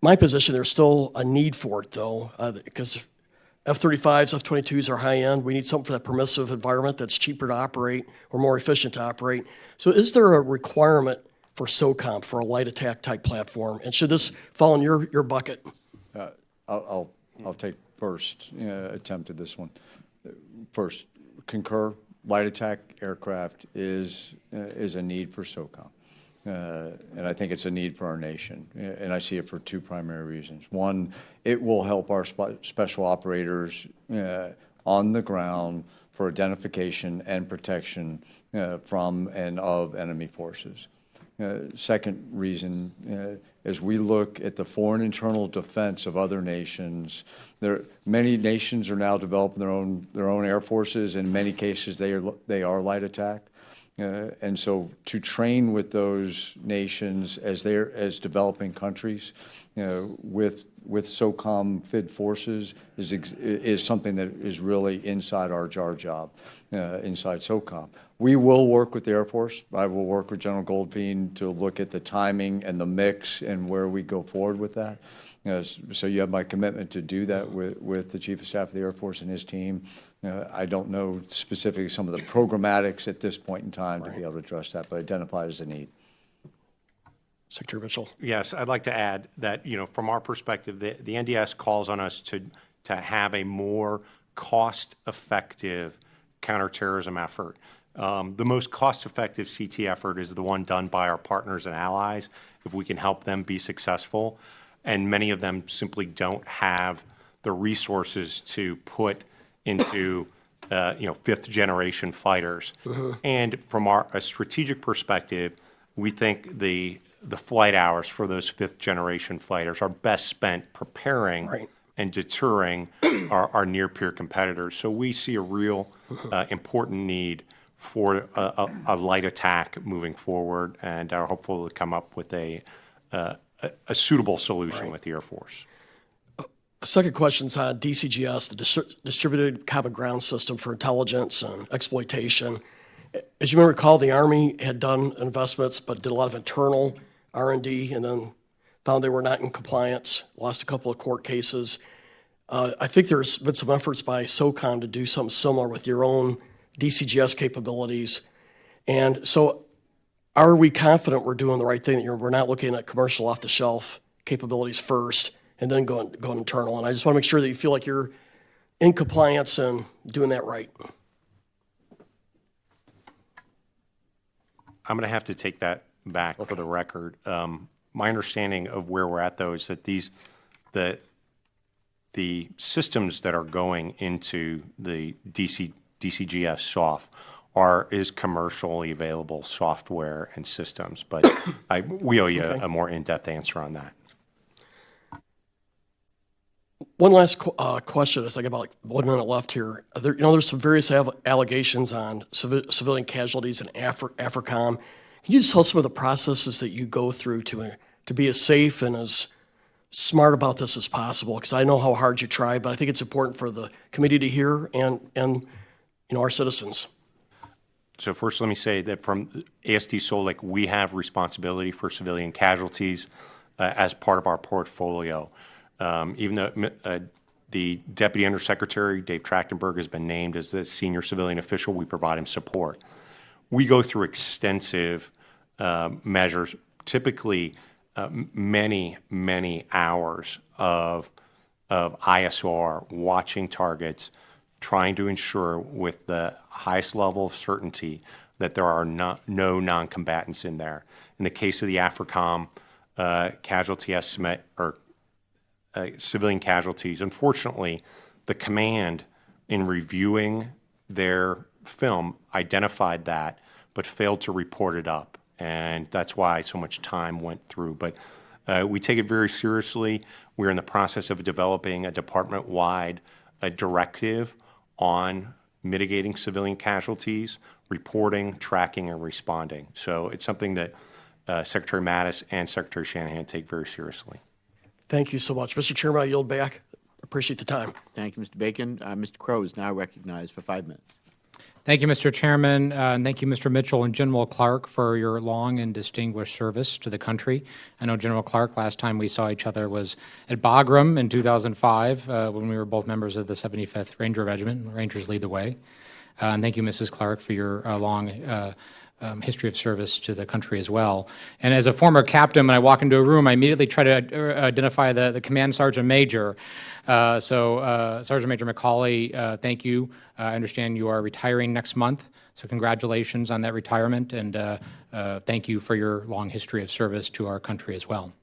my position, there's still a need for it, though, because F-35s, F-22s are high-end. We need something for that permissive environment that's cheaper to operate or more efficient to operate. So is there a requirement for Socom for a light attack type platform? And should this fall in your bucket? I'll take first attempt at this one. First, concur. Light attack aircraft is a need for Socom. And I think it's a need for our nation, and I see it for two primary reasons. One, it will help our special operators on the ground for identification and protection from and of enemy forces. Second reason, as we look at the foreign internal defense of other nations, many nations are now developing their own air forces. In many cases, they are light attack. And so to train with those nations as developing countries, with SOCOM FID forces is something that is really inside our job, inside SOCOM. We will work with the Air Force. I will work with General Goldfein to look at the timing and the mix and where we go forward with that. So you have my commitment to do that with the Chief of Staff of the Air Force and his team. I don't know specifically some of the programmatics at this point in time to be able to address that, but identify as a need. Secretary Mitchell. Yes, I'd like to add that, from our perspective, the NDS calls on us to have a more cost-effective counterterrorism effort. The most cost-effective CT effort is the one done by our partners and allies, if we can help them be successful. And many of them simply don't have the resources to put into, fifth-generation fighters. And from a strategic perspective, we think the flight hours for those fifth-generation fighters are best spent preparing and deterring our near-peer competitors. So we see a real important need for a light attack moving forward, and are hopeful to come up with a suitable solution with the Air Force. Second question's on DCGS, the Distributed Common Ground System for Intelligence and Exploitation. As you may recall, the Army had done investments but did a lot of internal R&D and then found they were not in compliance, lost a couple of court cases. I think there's been some efforts by Socom to do something similar with your own DCGS capabilities. And so are we confident we're doing the right thing, that we're not looking at commercial off-the-shelf capabilities first and then going internal? And I just want to make sure that you feel like you're in compliance and doing that right. I'm going to have to take that back for the record. My understanding of where we're at, though, is that the systems that are going into the DCGS SOF is commercially available software and systems, but we owe you a more in-depth answer on that. One last question, as I got about 1 minute left here. There's some various allegations on civilian casualties in AFRICOM. Can you just tell us some of the processes that you go through to be as safe and as smart about this as possible? Because I know how hard you try, but I think it's important for the committee to hear and our citizens. So first, let me say that from ASD Solic, we have responsibility for civilian casualties as part of our portfolio. Even though the Deputy Undersecretary, Dave Trachtenberg, has been named as the senior civilian official, we provide him support. We go through extensive measures, typically many, many hours of ISR, watching targets, trying to ensure with the highest level of certainty that there are no non-combatants in there. In the case of the AFRICOM casualty estimate, or civilian casualties, unfortunately, the command, in reviewing their film, identified that, but failed to report it up. And that's why so much time went through. But we take it very seriously. We're in the process of developing a department-wide directive on mitigating civilian casualties, reporting, tracking, and responding. So it's something that Secretary Mattis and Secretary Shanahan take very seriously. Thank you so much. Mr. Chairman, I yield back. Appreciate the time. Thank you, Mr. Bacon. Mr. Crow is now recognized for 5 minutes. Thank you, Mr. Chairman, and thank you, Mr. Mitchell and General Clarke, for your long and distinguished service to the country. I know General Clarke, last time we saw each other was at Bagram in 2005 when we were both members of the 75th Ranger Regiment. Rangers lead the way. And thank you, Mrs. Clarke, for your long history of service to the country as well. And as a former captain, when I walk into a room, I immediately try to identify the command sergeant major. Sergeant Major McCauley, thank you. I understand you are retiring next month, so congratulations on that retirement, and thank you for your long history of service to our country as well.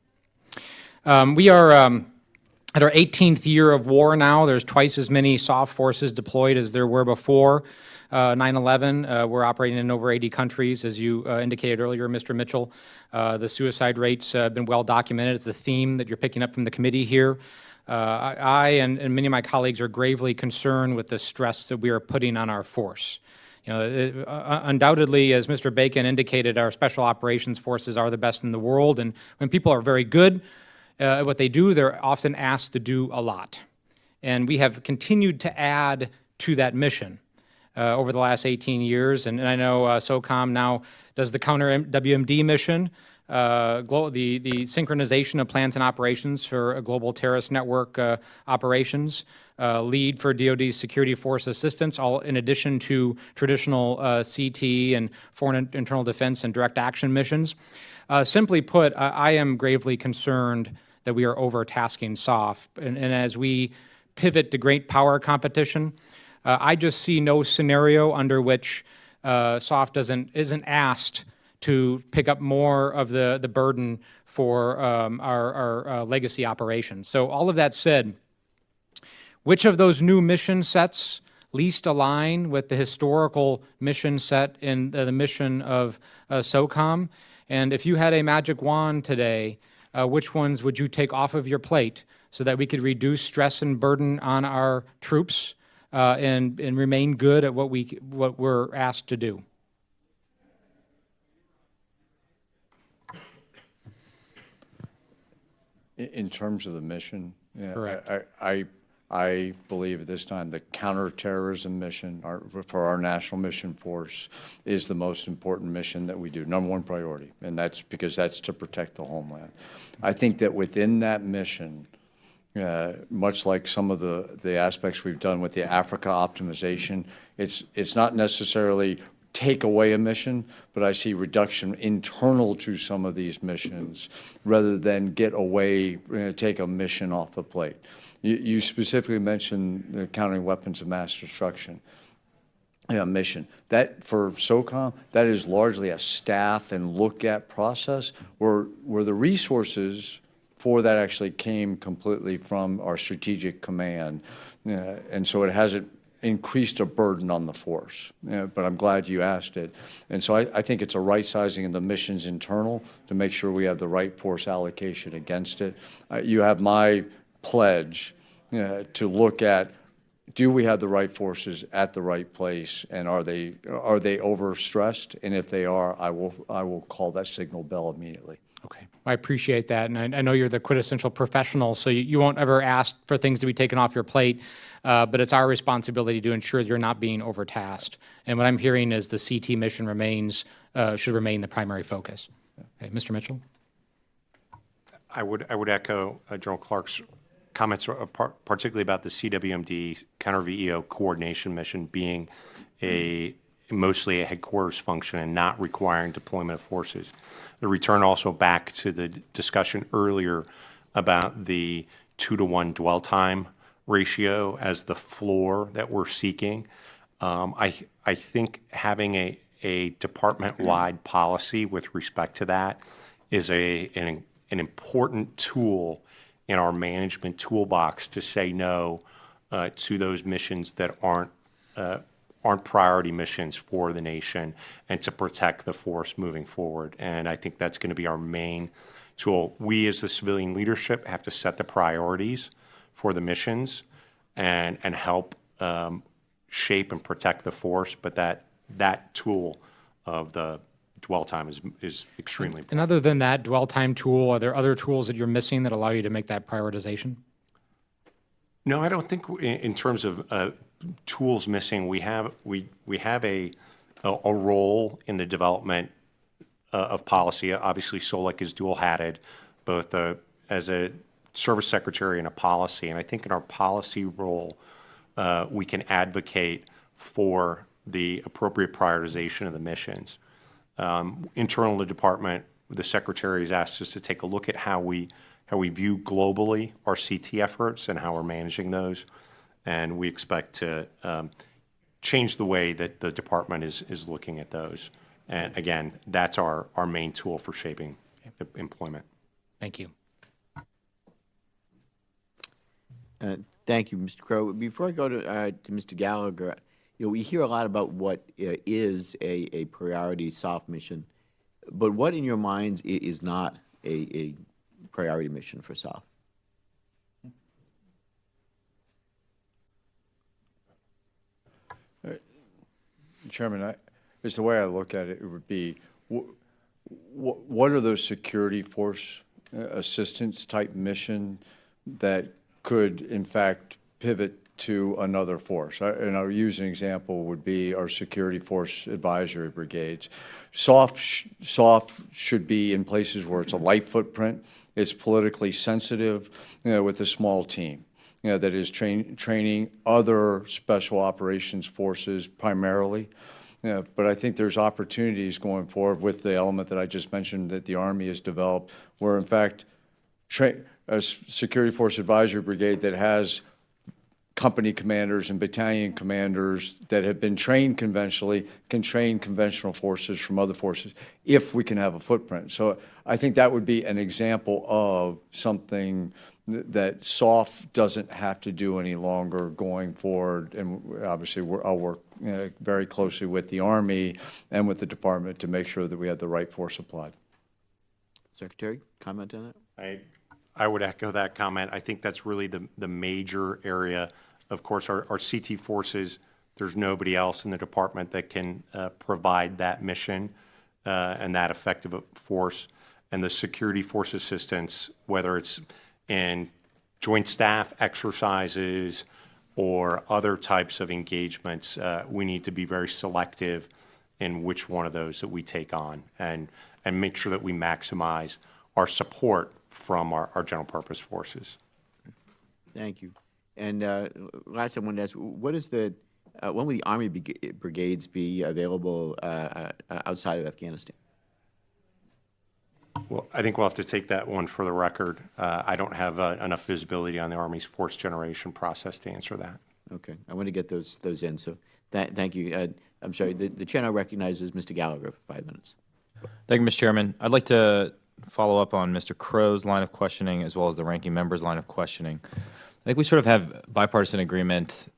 We are at our 18th year of war now. There's twice as many soft forces deployed as there were before 9/11. We're operating in over 80 countries, as you indicated earlier, Mr. Mitchell. The suicide rates have been well documented. It's a theme that you're picking up from the committee here. I and many of my colleagues are gravely concerned with the stress that we are putting on our force. Undoubtedly, as Mr. Bacon indicated, our special operations forces are the best in the world, and when people are very good at what they do, they're often asked to do a lot. And we have continued to add to that mission. over the last 18 years, and I know Socom now does the counter WMD mission, the synchronization of plans and operations for global terrorist network operations, lead for DOD's security force assistance, all in addition to traditional CT and foreign internal defense and direct action missions. Simply put, I am gravely concerned that we are overtasking SOF, and as we pivot to great power competition, I just see no scenario under which SOF isn't asked to pick up more of the burden for our legacy operations. So all of that said, which of those new mission sets least align with the historical mission set in the mission of Socom? And if you had a magic wand today, which ones would you take off of your plate so that we could reduce stress and burden on our troops and remain good at what we're asked to do? In terms of the mission, yeah, Correct. I believe at this time the counterterrorism mission for our national mission force is the most important mission that we do, #1 priority, and that's because that's to protect the homeland. I think that within that mission, much like some of the aspects we've done with the Africa optimization, it's not necessarily take away a mission, but I see reduction internal to some of these missions rather than get away, take a mission off the plate. You specifically mentioned the countering weapons of mass destruction mission. That for SOCOM, that is largely a staff and look at process where the resources for that actually came completely from our strategic command. And so it hasn't increased a burden on the force, but I'm glad you asked it. And so I think it's a right sizing of the missions internal to make sure we have the right force allocation against it. You have my pledge to look at, do we have the right forces at the right place, and are they overstressed? And if they are, I will call that signal bell immediately. Okay, I appreciate that, and I know you're the quintessential professional, so you won't ever ask for things to be taken off your plate, but it's our responsibility to ensure you're not being overtasked. And what I'm hearing is the CT mission should remain the primary focus. Okay, Mr. Mitchell? I would echo General Clarke's comments, particularly about the CWMD counter-VEO coordination mission being mostly a headquarters function and not requiring deployment of forces. The return also back to the discussion earlier about the 2-to-1 dwell time ratio as the floor that we're seeking. I think having a department-wide policy with respect to that is an important tool in our management toolbox to say no to those missions that aren't priority missions for the nation and to protect the force moving forward. And I think that's going to be our main tool. We as the civilian leadership have to set the priorities for the missions and help shape and protect the force, but that tool of the dwell time is extremely important. And other than that dwell time tool, are there other tools that you're missing that allow you to make that prioritization? No, I don't think in terms of tools missing. We have a role in the development of policy. Obviously, SOLEC is dual-hatted, both as a service secretary and a policy. And I think in our policy role, we can advocate for the appropriate prioritization of the missions. Internal to the department, the secretary has asked us to take a look at how we view globally our CT efforts and how we're managing those. And we expect to change the way that the department is looking at those. And again, that's our main tool for shaping employment. Thank you. Thank you, Mr. Crow. Before I go to Mr. Gallagher, we hear a lot about what is a priority SOF mission, but what in your minds is not a priority mission for SOF? Chairman, it's the way I look at it, it would be, what are those security force assistance type mission that could, in fact, pivot to another force. And I'll use an example would be our security force advisory brigades. Soft should be in places where it's a light footprint, it's politically sensitive, with a small team, that is training other special operations forces primarily. But I think there's opportunities going forward with the element that I just mentioned that the Army has developed, where in fact a security force advisory brigade that has company commanders and battalion commanders that have been trained conventionally can train conventional forces from other forces if we can have a footprint. So I think that would be an example of something that SOF doesn't have to do any longer going forward. And obviously I'll work very closely with the Army and with the Department to make sure that we have the right force applied. Secretary, comment on that? I would echo that comment. I think that's really the major area. Of course, our CT forces, there's nobody else in the department that can provide that mission and that effective force. And the security force assistance, whether it's in joint staff exercises or other types of engagements, we need to be very selective in which one of those that we take on and make sure that we maximize our support from our general purpose forces. Thank you. And last I wanted to ask, what is when will the Army brigades be available outside of Afghanistan? Well, I think we'll have to take that one for the record. I don't have enough visibility on the Army's force generation process to answer that. Okay, I want to get those in. So thank you. I'm sorry. The chair now recognizes Mr. Gallagher for 5 minutes. Thank you, Mr. Chairman. I'd like to follow up on Mr. Crow's line of questioning as well as the ranking member's line of questioning. I think we sort of have bipartisan agreement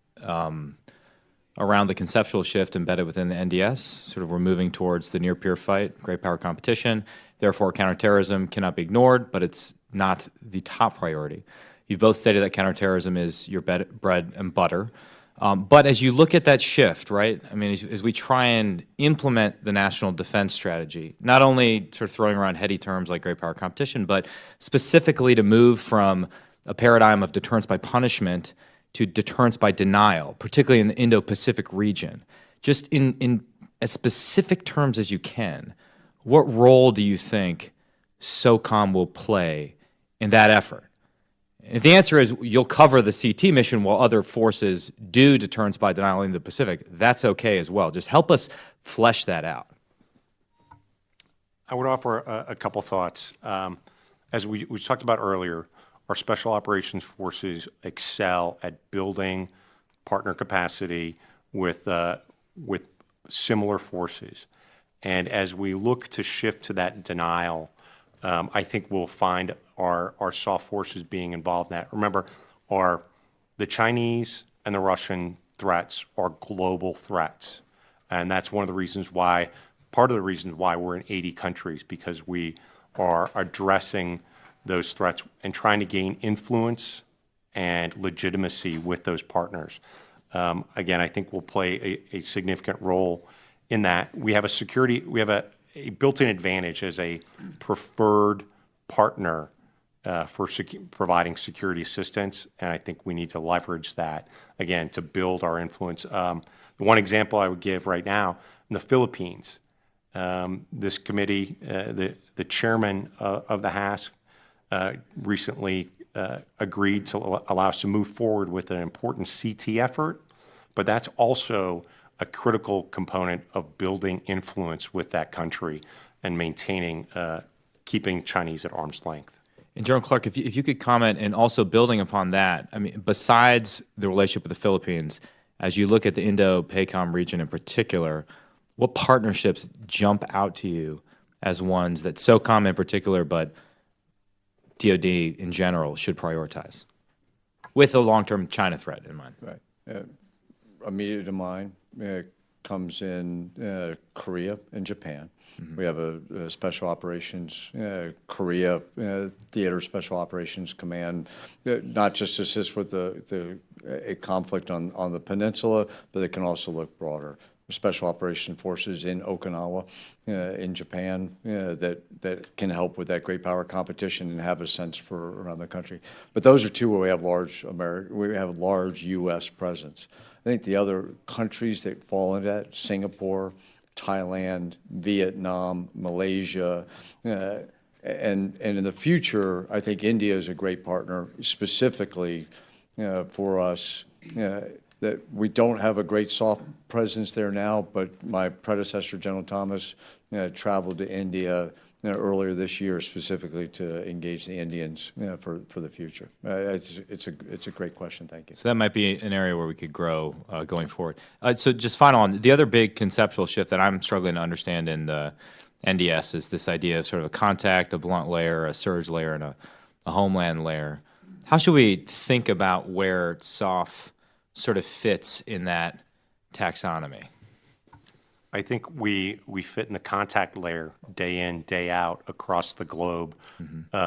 around the conceptual shift embedded within the NDS. Sort of we're moving towards the near peer fight, great power competition. Therefore, counterterrorism cannot be ignored, but it's not the top priority. You've both stated that counterterrorism is your bread and butter. But as you look at that shift, right, I mean, as we try and implement the national defense strategy, not only sort of throwing around heady terms like great power competition, but specifically to move from a paradigm of deterrence by punishment to deterrence by denial, particularly in the Indo-Pacific region. Just in as specific terms as you can, what role do you think Socom will play in that effort? If the answer is you'll cover the CT mission while other forces do deterrence by denial in the Pacific, that's okay as well. Just help us flesh that out. I would offer a couple thoughts. As we talked about earlier, our special operations forces excel at building partner capacity with similar forces. And as we look to shift to that denial, I think we'll find our soft forces being involved in that. Remember, the Chinese and the Russian threats are global threats. And that's one of the reasons why, part of the reason why we're in 80 countries, because we are addressing those threats and trying to gain influence and legitimacy with those partners. Again, I think we'll play a significant role in that. We have a built-in advantage as a preferred partner for providing security assistance, and I think we need to leverage that, again, to build our influence. One example I would give right now, in the Philippines, this committee, the chairman of the HASC recently agreed to allow us to move forward with an important CT effort, but that's also a critical component of building influence with that country and maintaining, keeping Chinese at arm's length. And General Clarke, if you could comment, and also building upon that, I mean, besides the relationship with the Philippines, as you look at the Indo-PACOM region in particular, what partnerships jump out to you as ones that SOCOM in particular, but DOD in general should prioritize, with a long-term China threat in mind? Right. Immediate to mind comes in Korea and Japan. Mm-hmm. We have a special operations, Korea Theater Special Operations Command, not just assist with a conflict on the peninsula, but it can also look broader. special operation forces in Okinawa, in Japan, that can help with that great power competition and have a sense for around the country. But those are two where we have large U.S. presence. I think the other countries that fall into that, Singapore, Thailand, Vietnam, Malaysia, and in the future, I think India is a great partner, specifically for us. That we don't have a great soft presence there now, but my predecessor, General Thomas, traveled to India earlier this year specifically to engage the Indians for the future. It's a great question. Thank you. So that might be an area where we could grow going forward. So just final on, the other big conceptual shift that I'm struggling to understand in the NDS is this idea of sort of a contact, a blunt layer, a surge layer, and a homeland layer. How should we think about where SOF sort of fits in that taxonomy? I think we fit in the contact layer day in, day out across the globe,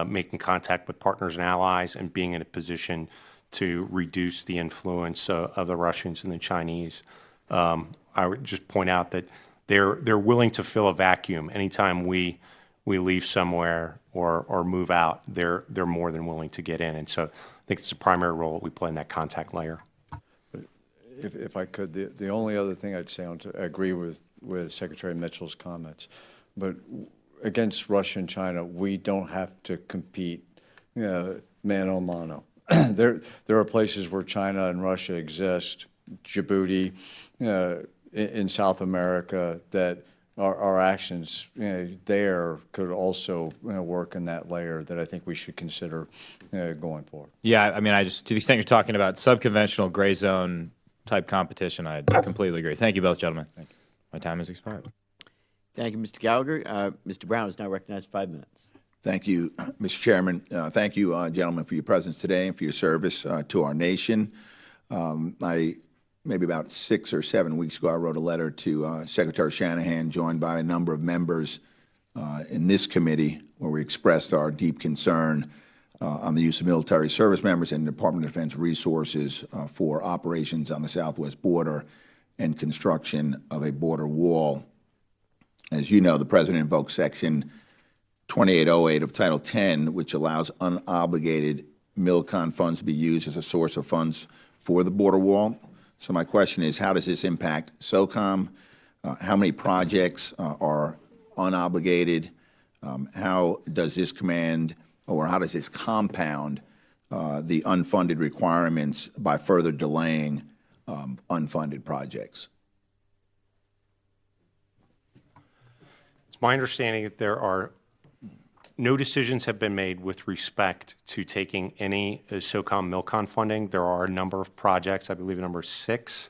making contact with partners and allies and being in a position to reduce the influence of the Russians and the Chinese. I would just point out that they're willing to fill a vacuum anytime we leave somewhere or move out. They're more than willing to get in, and so I think it's a primary role that we play in that contact layer. If I could, the only other thing I'd say, I agree with Secretary Mitchell's comments, but against Russia and China, we don't have to compete mano a mano. There are places where China and Russia exist, Djibouti, in South America, that our actions there could also work in that layer that I think we should consider going forward. Yeah, I mean, to the extent you're talking about subconventional gray zone type competition, I completely agree. Thank you both, gentlemen. Thank you. My time has expired. Thank you, Mr. Gallagher. Mr. Brown is now recognized 5 minutes. Thank you, Mr. Chairman. Thank you, gentlemen, for your presence today and for your service to our nation. Maybe about 6 or 7 weeks ago, I wrote a letter to Secretary Shanahan, joined by a number of members in this committee, where we expressed our deep concern on the use of military service members and Department of Defense resources for operations on the southwest border and construction of a border wall. As you know, the President invoked Section 2808 of Title 10, which allows unobligated MILCON funds to be used as a source of funds for the border wall. So my question is, how does this impact SOCOM? How many projects are unobligated? How does this command, or how does this compound the unfunded requirements by further delaying unfunded projects? It's my understanding that there are no decisions have been made with respect to taking any SOCOM MILCON funding. There are a number of projects, I believe number 6,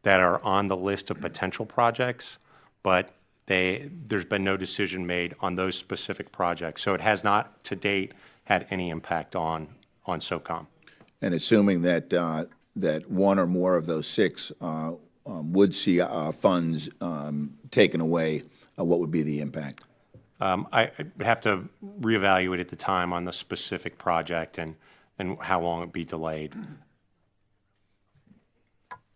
that are on the list of potential projects, but there's been no decision made on those specific projects. So it has not to date had any impact on SOCOM. And assuming that that one or more of those 6 would see funds taken away, what would be the impact? I would have to reevaluate at the time on the specific project and how long it would be delayed.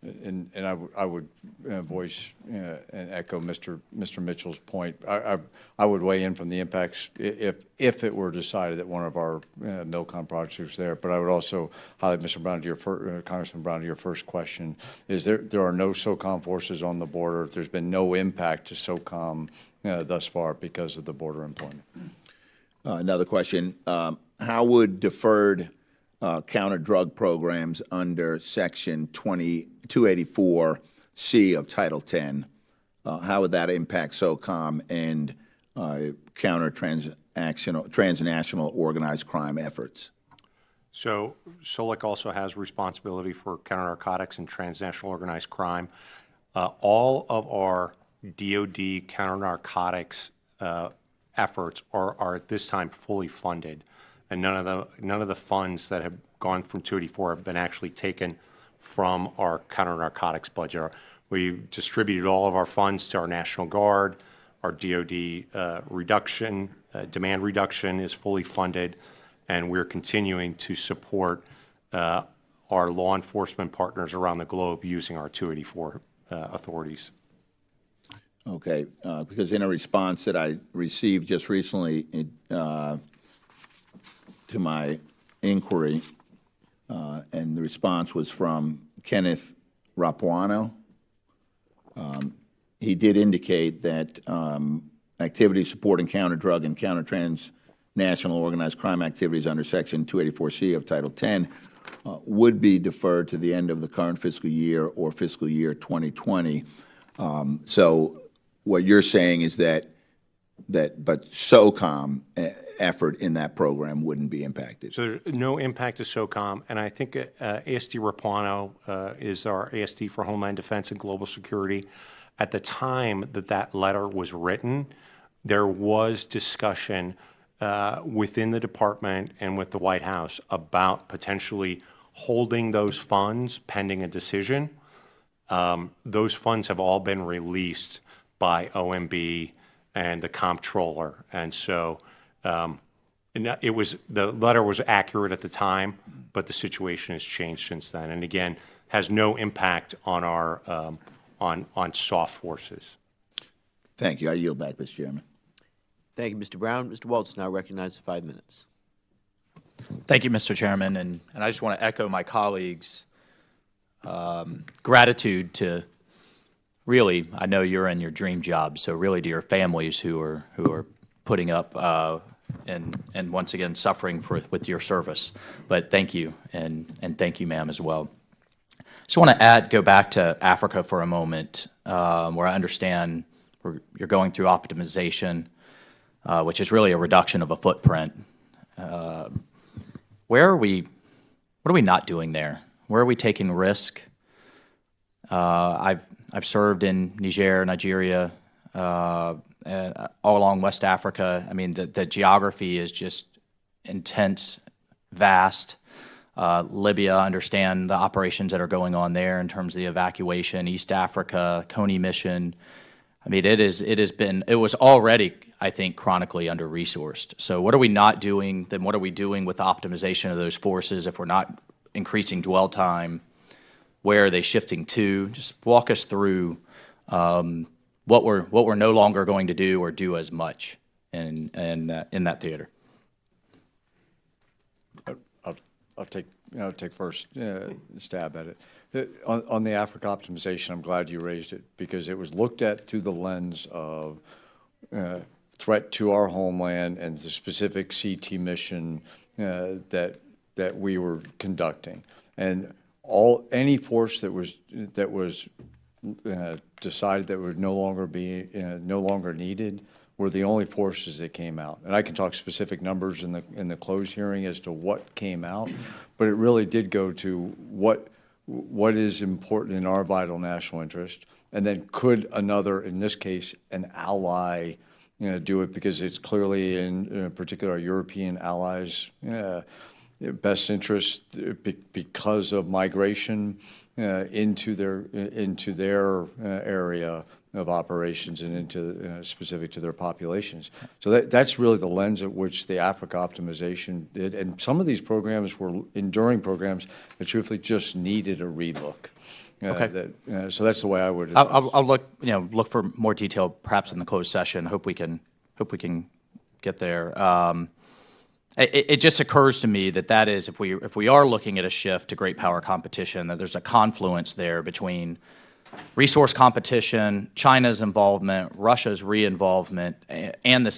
And I would voice and echo Mr. Mitchell's point. I would weigh in from the impacts if it were decided that one of our MILCON projects was there. But I would also highlight, Mr. Brown, to Congressman Brown, to your first question, is there are no SOCOM forces on the border. There's been no impact to SOCOM thus far because of the border employment. Another question, how would deferred counter-drug programs under Section 284C of Title 10, how would that impact SOCOM and counter transnational organized crime efforts? So SOLIC also has responsibility for counter-narcotics and transnational organized crime. All of our DOD counter-narcotics efforts are at this time fully funded, and none of the funds that have gone from 284 have been actually taken from our counter-narcotics budget. We distributed all of our funds to our National Guard. Our DOD demand reduction is fully funded, and we're continuing to support our law enforcement partners around the globe using our 284 authorities. Okay, because in a response that I received just recently to my inquiry, and the response was from Kenneth Rapuano. He did indicate that activities supporting counter-drug and counter-transnational organized crime activities under Section 284C of Title 10 would be deferred to the end of the current fiscal year or fiscal year 2020. So what you're saying is but Socom effort in that program wouldn't be impacted. So there's no impact to Socom, and I think ASD Rapuano is our ASD for Homeland Defense and Global Security. At the time that that letter was written, there was discussion within the department and with the White House about potentially holding those funds pending a decision. Those funds have all been released by OMB and the comptroller, and so the letter was accurate at the time, but the situation has changed since then, and again, has no impact on our on soft forces. Thank you. I yield back, Mr. Chairman. Thank you, Mr. Brown. Mr. Waltz now recognized for 5 minutes. Thank you, Mr. Chairman, and I just want to echo my colleagues' gratitude to really, I know you're in your dream job, so really to your families who are putting up and once again suffering with your service. But thank you, and thank you, ma'am, as well. Just want to go back to Africa for a moment, where I understand you're going through optimization, which is really a reduction of a footprint. What are we not doing there? Where are we taking risk? I've served in Niger, Nigeria, all along West Africa. I mean, the geography is just intense, vast. Libya, I understand the operations that are going on there in terms of the evacuation. East Africa, Coney mission. I mean, it was already, I think, chronically under-resourced. So what are we not doing? Then what are we doing with the optimization of those forces if we're not increasing dwell time? Where are they shifting to? Just walk us through what we're no longer going to do or do as much in that theater. I'll take first stab at it. On the Africa optimization, I'm glad you raised it because it was looked at through the lens of threat to our homeland and the specific CT mission that we were conducting, and any force that was decided that would no longer needed were the only forces that came out. And I can talk specific numbers in the closed hearing as to what came out, but it really did go to what is important in our vital national interest, and then could another, in this case, an ally, do it, because it's clearly in particular our European allies' best interest because of migration into their area of operations and into specific to their populations. So that's really the lens at which the Africa optimization did. And some of these programs were enduring programs that truthfully just needed a relook. Okay. So that's the way I would. I'll look for more detail perhaps in the closed session. Hope we can get there. It just occurs to me that is, if we are looking at a shift to great power competition, that there's a confluence there between resource competition, China's involvement, Russia's re-involvement, and the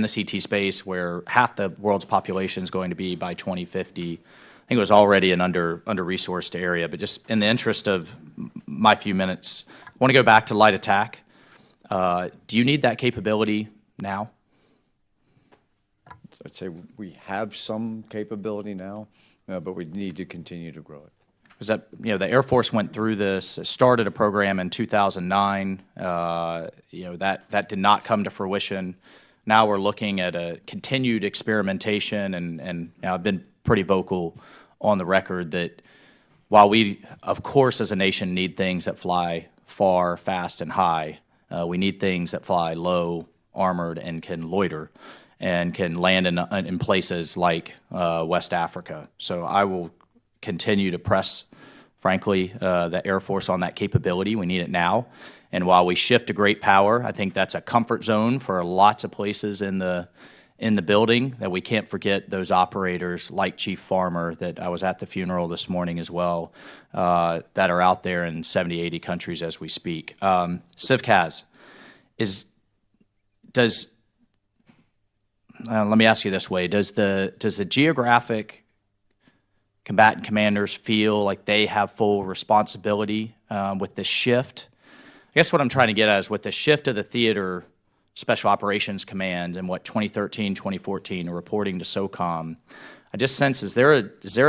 CT space, where half the world's population is going to be by 2050. I think it was already an under-resourced area, but just in the interest of my few minutes, I want to go back to light attack. Do you need that capability now? I'd say we have some capability now, but we need to continue to grow it. Was that, the Air Force went through this, started a program in 2009. That did not come to fruition. Now we're looking at a continued experimentation, and I've been pretty vocal on the record that while we, of course, as a nation need things that fly far, fast, and high, we need things that fly low, armored, and can loiter, and can land in places like West Africa. So I will continue to press frankly, the Air Force on that capability. We need it now. And while we shift to great power, I think that's a comfort zone for lots of places in the building, that we can't forget those operators like Chief Farmer, that I was at the funeral this morning as well, that are out there in 70, 80 countries as we speak. CivCas, let me ask you this way, does the geographic combatant commanders feel like they have full responsibility with the shift? I guess what I'm trying to get at is with the shift of the theater Special Operations Command and 2013, 2014, reporting to Socom, I just sense, is there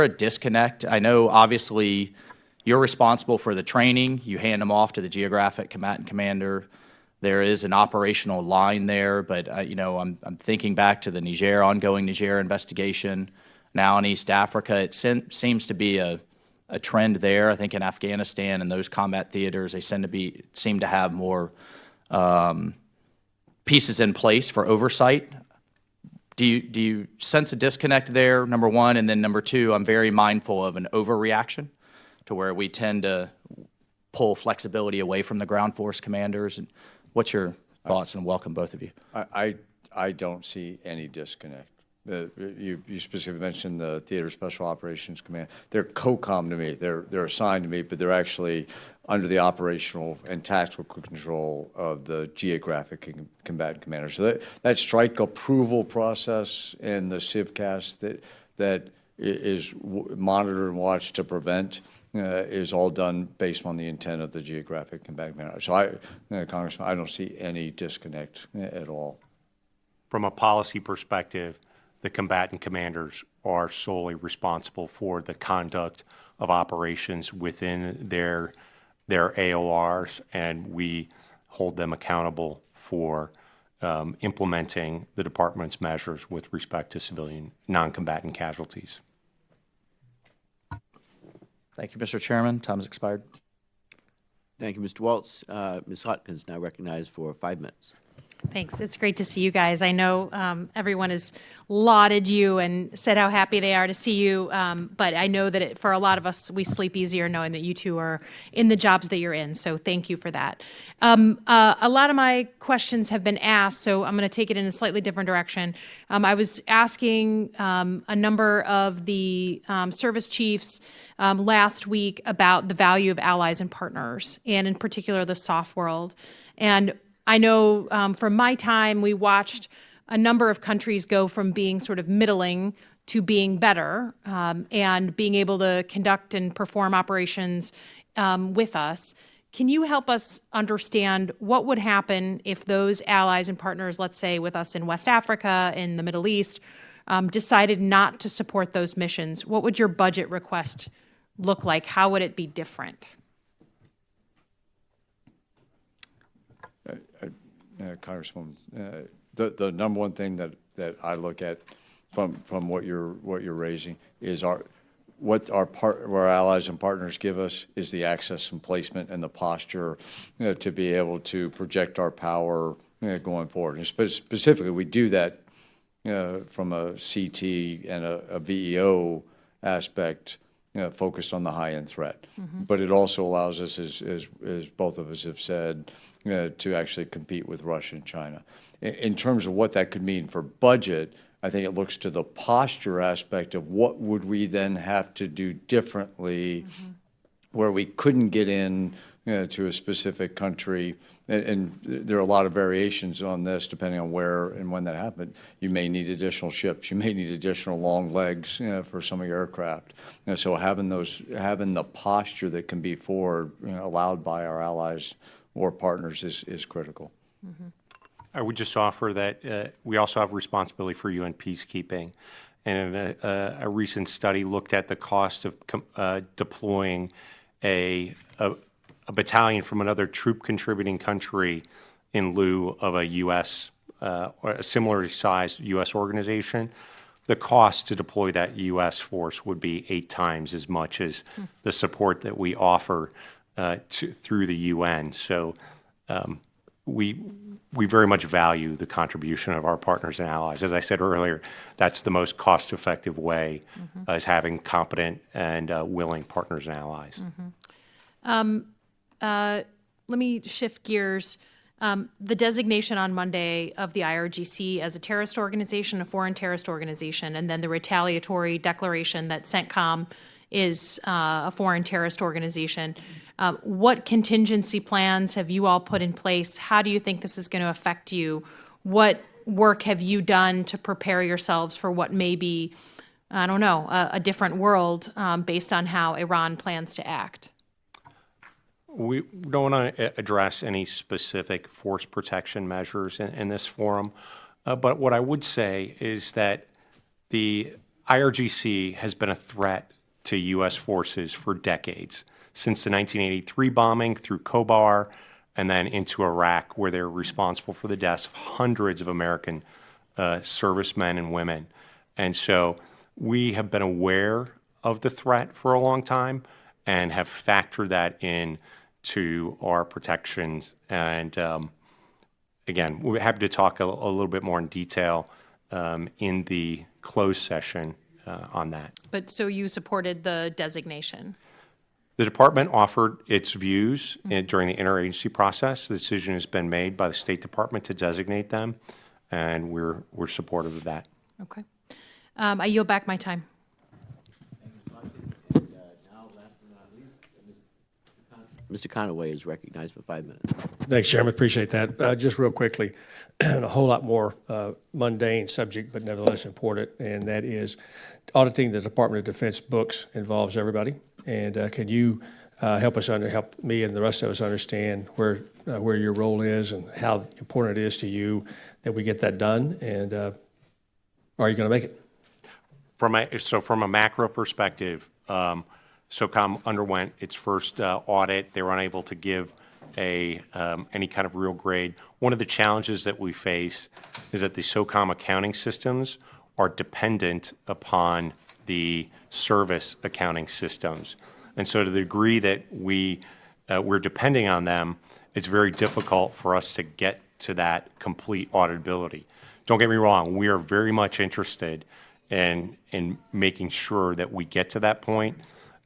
a disconnect? I know obviously you're responsible for the training, you hand them off to the geographic combatant commander. There is an operational line there, but I'm thinking back to the ongoing Niger investigation. Now in East Africa, it seems to be a trend there. I think in Afghanistan and those combat theaters, they seem to have more pieces in place for oversight. Do you sense a disconnect there, number one? And then number two, I'm very mindful of an overreaction to where we tend to pull flexibility away from the ground force commanders. And what's your thoughts? And welcome, both of you. I don't see any disconnect. You specifically mentioned the Theater Special Operations Command. They're COCOM to me. They're assigned to me, but they're actually under the operational and tactical control of the geographic combatant commander. So that strike approval process and the CivCas that is monitored and watched to prevent is all done based on the intent of the geographic combatant commander. So Congressman, I don't see any disconnect at all. From a policy perspective, the combatant commanders are solely responsible for the conduct of operations within their AORs, and we hold them accountable for implementing the department's measures with respect to civilian non-combatant casualties. Thank you, Mr. Chairman. Time has expired. Thank you, Mr. Waltz. Ms. Hopkins now recognized for 5 minutes. Thanks. It's great to see you guys. I know everyone has lauded you and said how happy they are to see you, but I know that for a lot of us, we sleep easier knowing that you two are in the jobs that you're in, so thank you for that. A lot of my questions have been asked, so I'm going to take it in a slightly different direction. I was asking a number of the service chiefs last week about the value of allies and partners, and in particular the SOF world. And I know from my time, we watched a number of countries go from being sort of middling to being better and being able to conduct and perform operations with us. Can you help us understand what would happen if those allies and partners, let's say with us in West Africa, in the Middle East, decided not to support those missions? What would your budget request look like? How would it be different? Congresswoman, the number one thing that I look at from what you're raising is what our allies and partners give us is the access and placement and the posture to be able to project our power going forward. And specifically, we do that from a CT and a VEO aspect focused on the high-end threat. Mm-hmm. But it also allows us, as both of us have said, to actually compete with Russia and China. In terms of what that could mean for budget, I think it looks to the posture aspect of what would we then have to do differently where we couldn't get in to a specific country. And there are a lot of variations on this depending on where and when that happened. You may need additional ships. You may need additional long legs for some of your aircraft. So having the posture that can be forward, allowed by our allies or partners is critical. Mm-hmm. I would just offer that we also have responsibility for UN peacekeeping. And a recent study looked at the cost of deploying a battalion from another troop-contributing country in lieu of a U.S. Or a similarly sized U.S. organization. The cost to deploy that U.S. force would be 8 times as much as the support that we offer through the UN. So we very much value the contribution of our partners and allies. As I said earlier, that's the most cost-effective way, is having competent and willing partners and allies. Let me shift gears. The designation on Monday of the IRGC as a terrorist organization, a foreign terrorist organization, and then the retaliatory declaration that CENTCOM is a foreign terrorist organization. What contingency plans have you all put in place? How do you think this is going to affect you? What work have you done to prepare yourselves for what may be, I don't know, a different world based on how Iran plans to act? We don't want to address any specific force protection measures in this forum, but what I would say is that the IRGC has been a threat to U.S. forces for decades, since the 1983 bombing through Khobar and then into Iraq, where they're responsible for the deaths of hundreds of American servicemen and women. And so we have been aware of the threat for a long time and have factored that in to our protections. And again, we're happy to talk a little bit more in detail in the closed session on that. But so you supported the designation? The department offered its views during the interagency process. The decision has been made by the State Department to designate them, and we're supportive of that. Okay. I yield back my time. Mr. Conaway is recognized for 5 minutes. Thanks, Chairman. Appreciate that. Just real quickly, a whole lot more mundane subject, but nevertheless important, and that is auditing the Department of Defense books involves everybody. And can you help me and the rest of us understand where your role is and how important it is to you that we get that done? And are you going to make it? From a macro perspective, Socom underwent its first audit. They were unable to give any kind of real grade. One of the challenges that we face is that the Socom accounting systems are dependent upon the service accounting systems. And so to the degree that we're depending on them, it's very difficult for us to get to that complete auditability. Don't get me wrong, we are very much interested in making sure that we get to that point.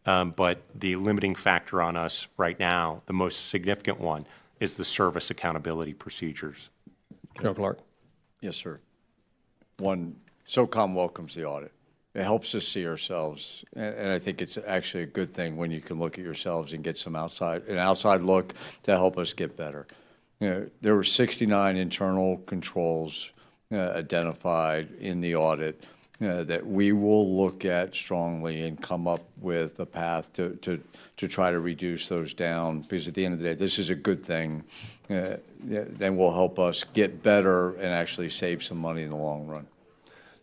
But the limiting factor on us right now, the most significant one, is the service accountability procedures. Colonel Clarke. Yes, sir. One, SOCOM welcomes the audit. It helps us see ourselves, and I think it's actually a good thing when you can look at yourselves and get an outside look to help us get better. You know, there were 69 internal controls identified in the audit that we will look at strongly and come up with a path to try to reduce those down, because at the end of the day, this is a good thing. Then will help us get better and actually save some money in the long run.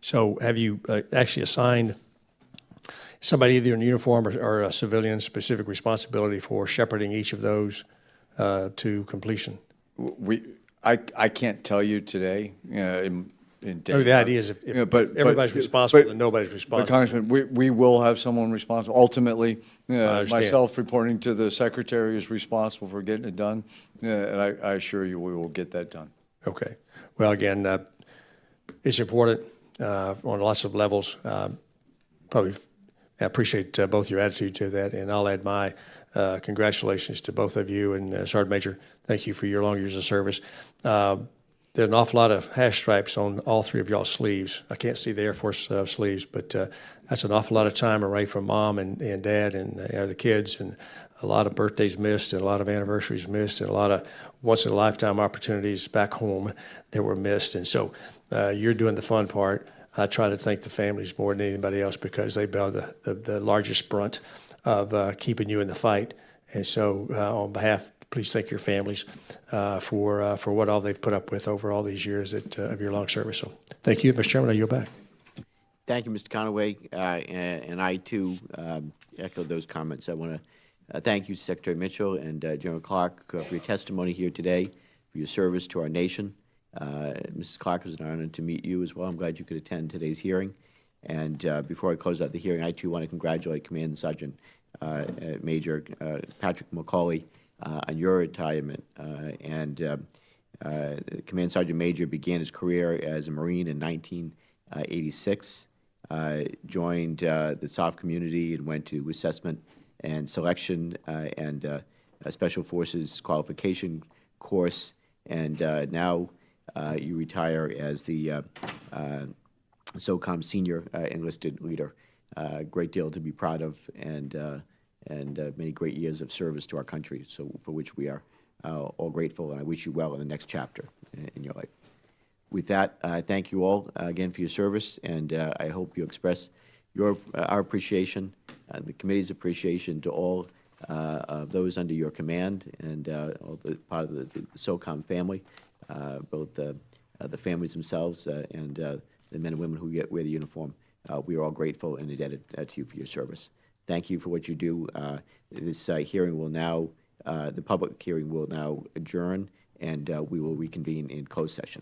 So have you actually assigned somebody either in uniform or a civilian specific responsibility for shepherding each of those to completion? I can't tell you today. The idea is if everybody's responsible, then nobody's responsible. But Congressman, we will have someone responsible. Ultimately, myself reporting to the Secretary is responsible for getting it done, and I assure you we will get that done. Okay. Well, again, it's important on lots of levels. Probably I appreciate both your attitude to that, and I'll add my congratulations to both of you. And Sergeant Major, thank you for your long years of service. There's an awful lot of hash stripes on all three of y'all's sleeves. I can't see the Air Force sleeves, but that's an awful lot of time away from mom and dad and the kids, and a lot of birthdays missed and a lot of anniversaries missed and a lot of once-in-a-lifetime opportunities back home that were missed. And so you're doing the fun part. I try to thank the families more than anybody else because they bear the largest brunt of keeping you in the fight. And so on behalf, please thank your families for what all they've put up with over all these years of your long service. So thank you, Mr. Chairman. I yield back. Thank you, Mr. Conaway. And I, too, echo those comments. I want to thank you, Secretary Mitchell and General Clarke, for your testimony here today, for your service to our nation. Mrs. Clarke, it was an honor to meet you as well. I'm glad you could attend today's hearing. And before I close out the hearing, I, too, want to congratulate Command Sergeant Major Patrick McCauley on your retirement. Command Sergeant Major began his career as a Marine in 1986, joined the SOF community and went to assessment and selection and a Special Forces qualification course, and now you retire as the Socom Senior Enlisted Leader. A great deal to be proud of, and many great years of service to our country, so for which we are all grateful, and I wish you well in the next chapter in your life. With that, thank you all again for your service, and I hope you express our appreciation, the committee's appreciation to all of those under your command and all the part of the Socom family, both the families themselves and the men and women who wear the uniform. We are all grateful and indebted to you for your service. Thank you for what you do. This hearing will now, the public hearing will now adjourn, and we will reconvene in closed session.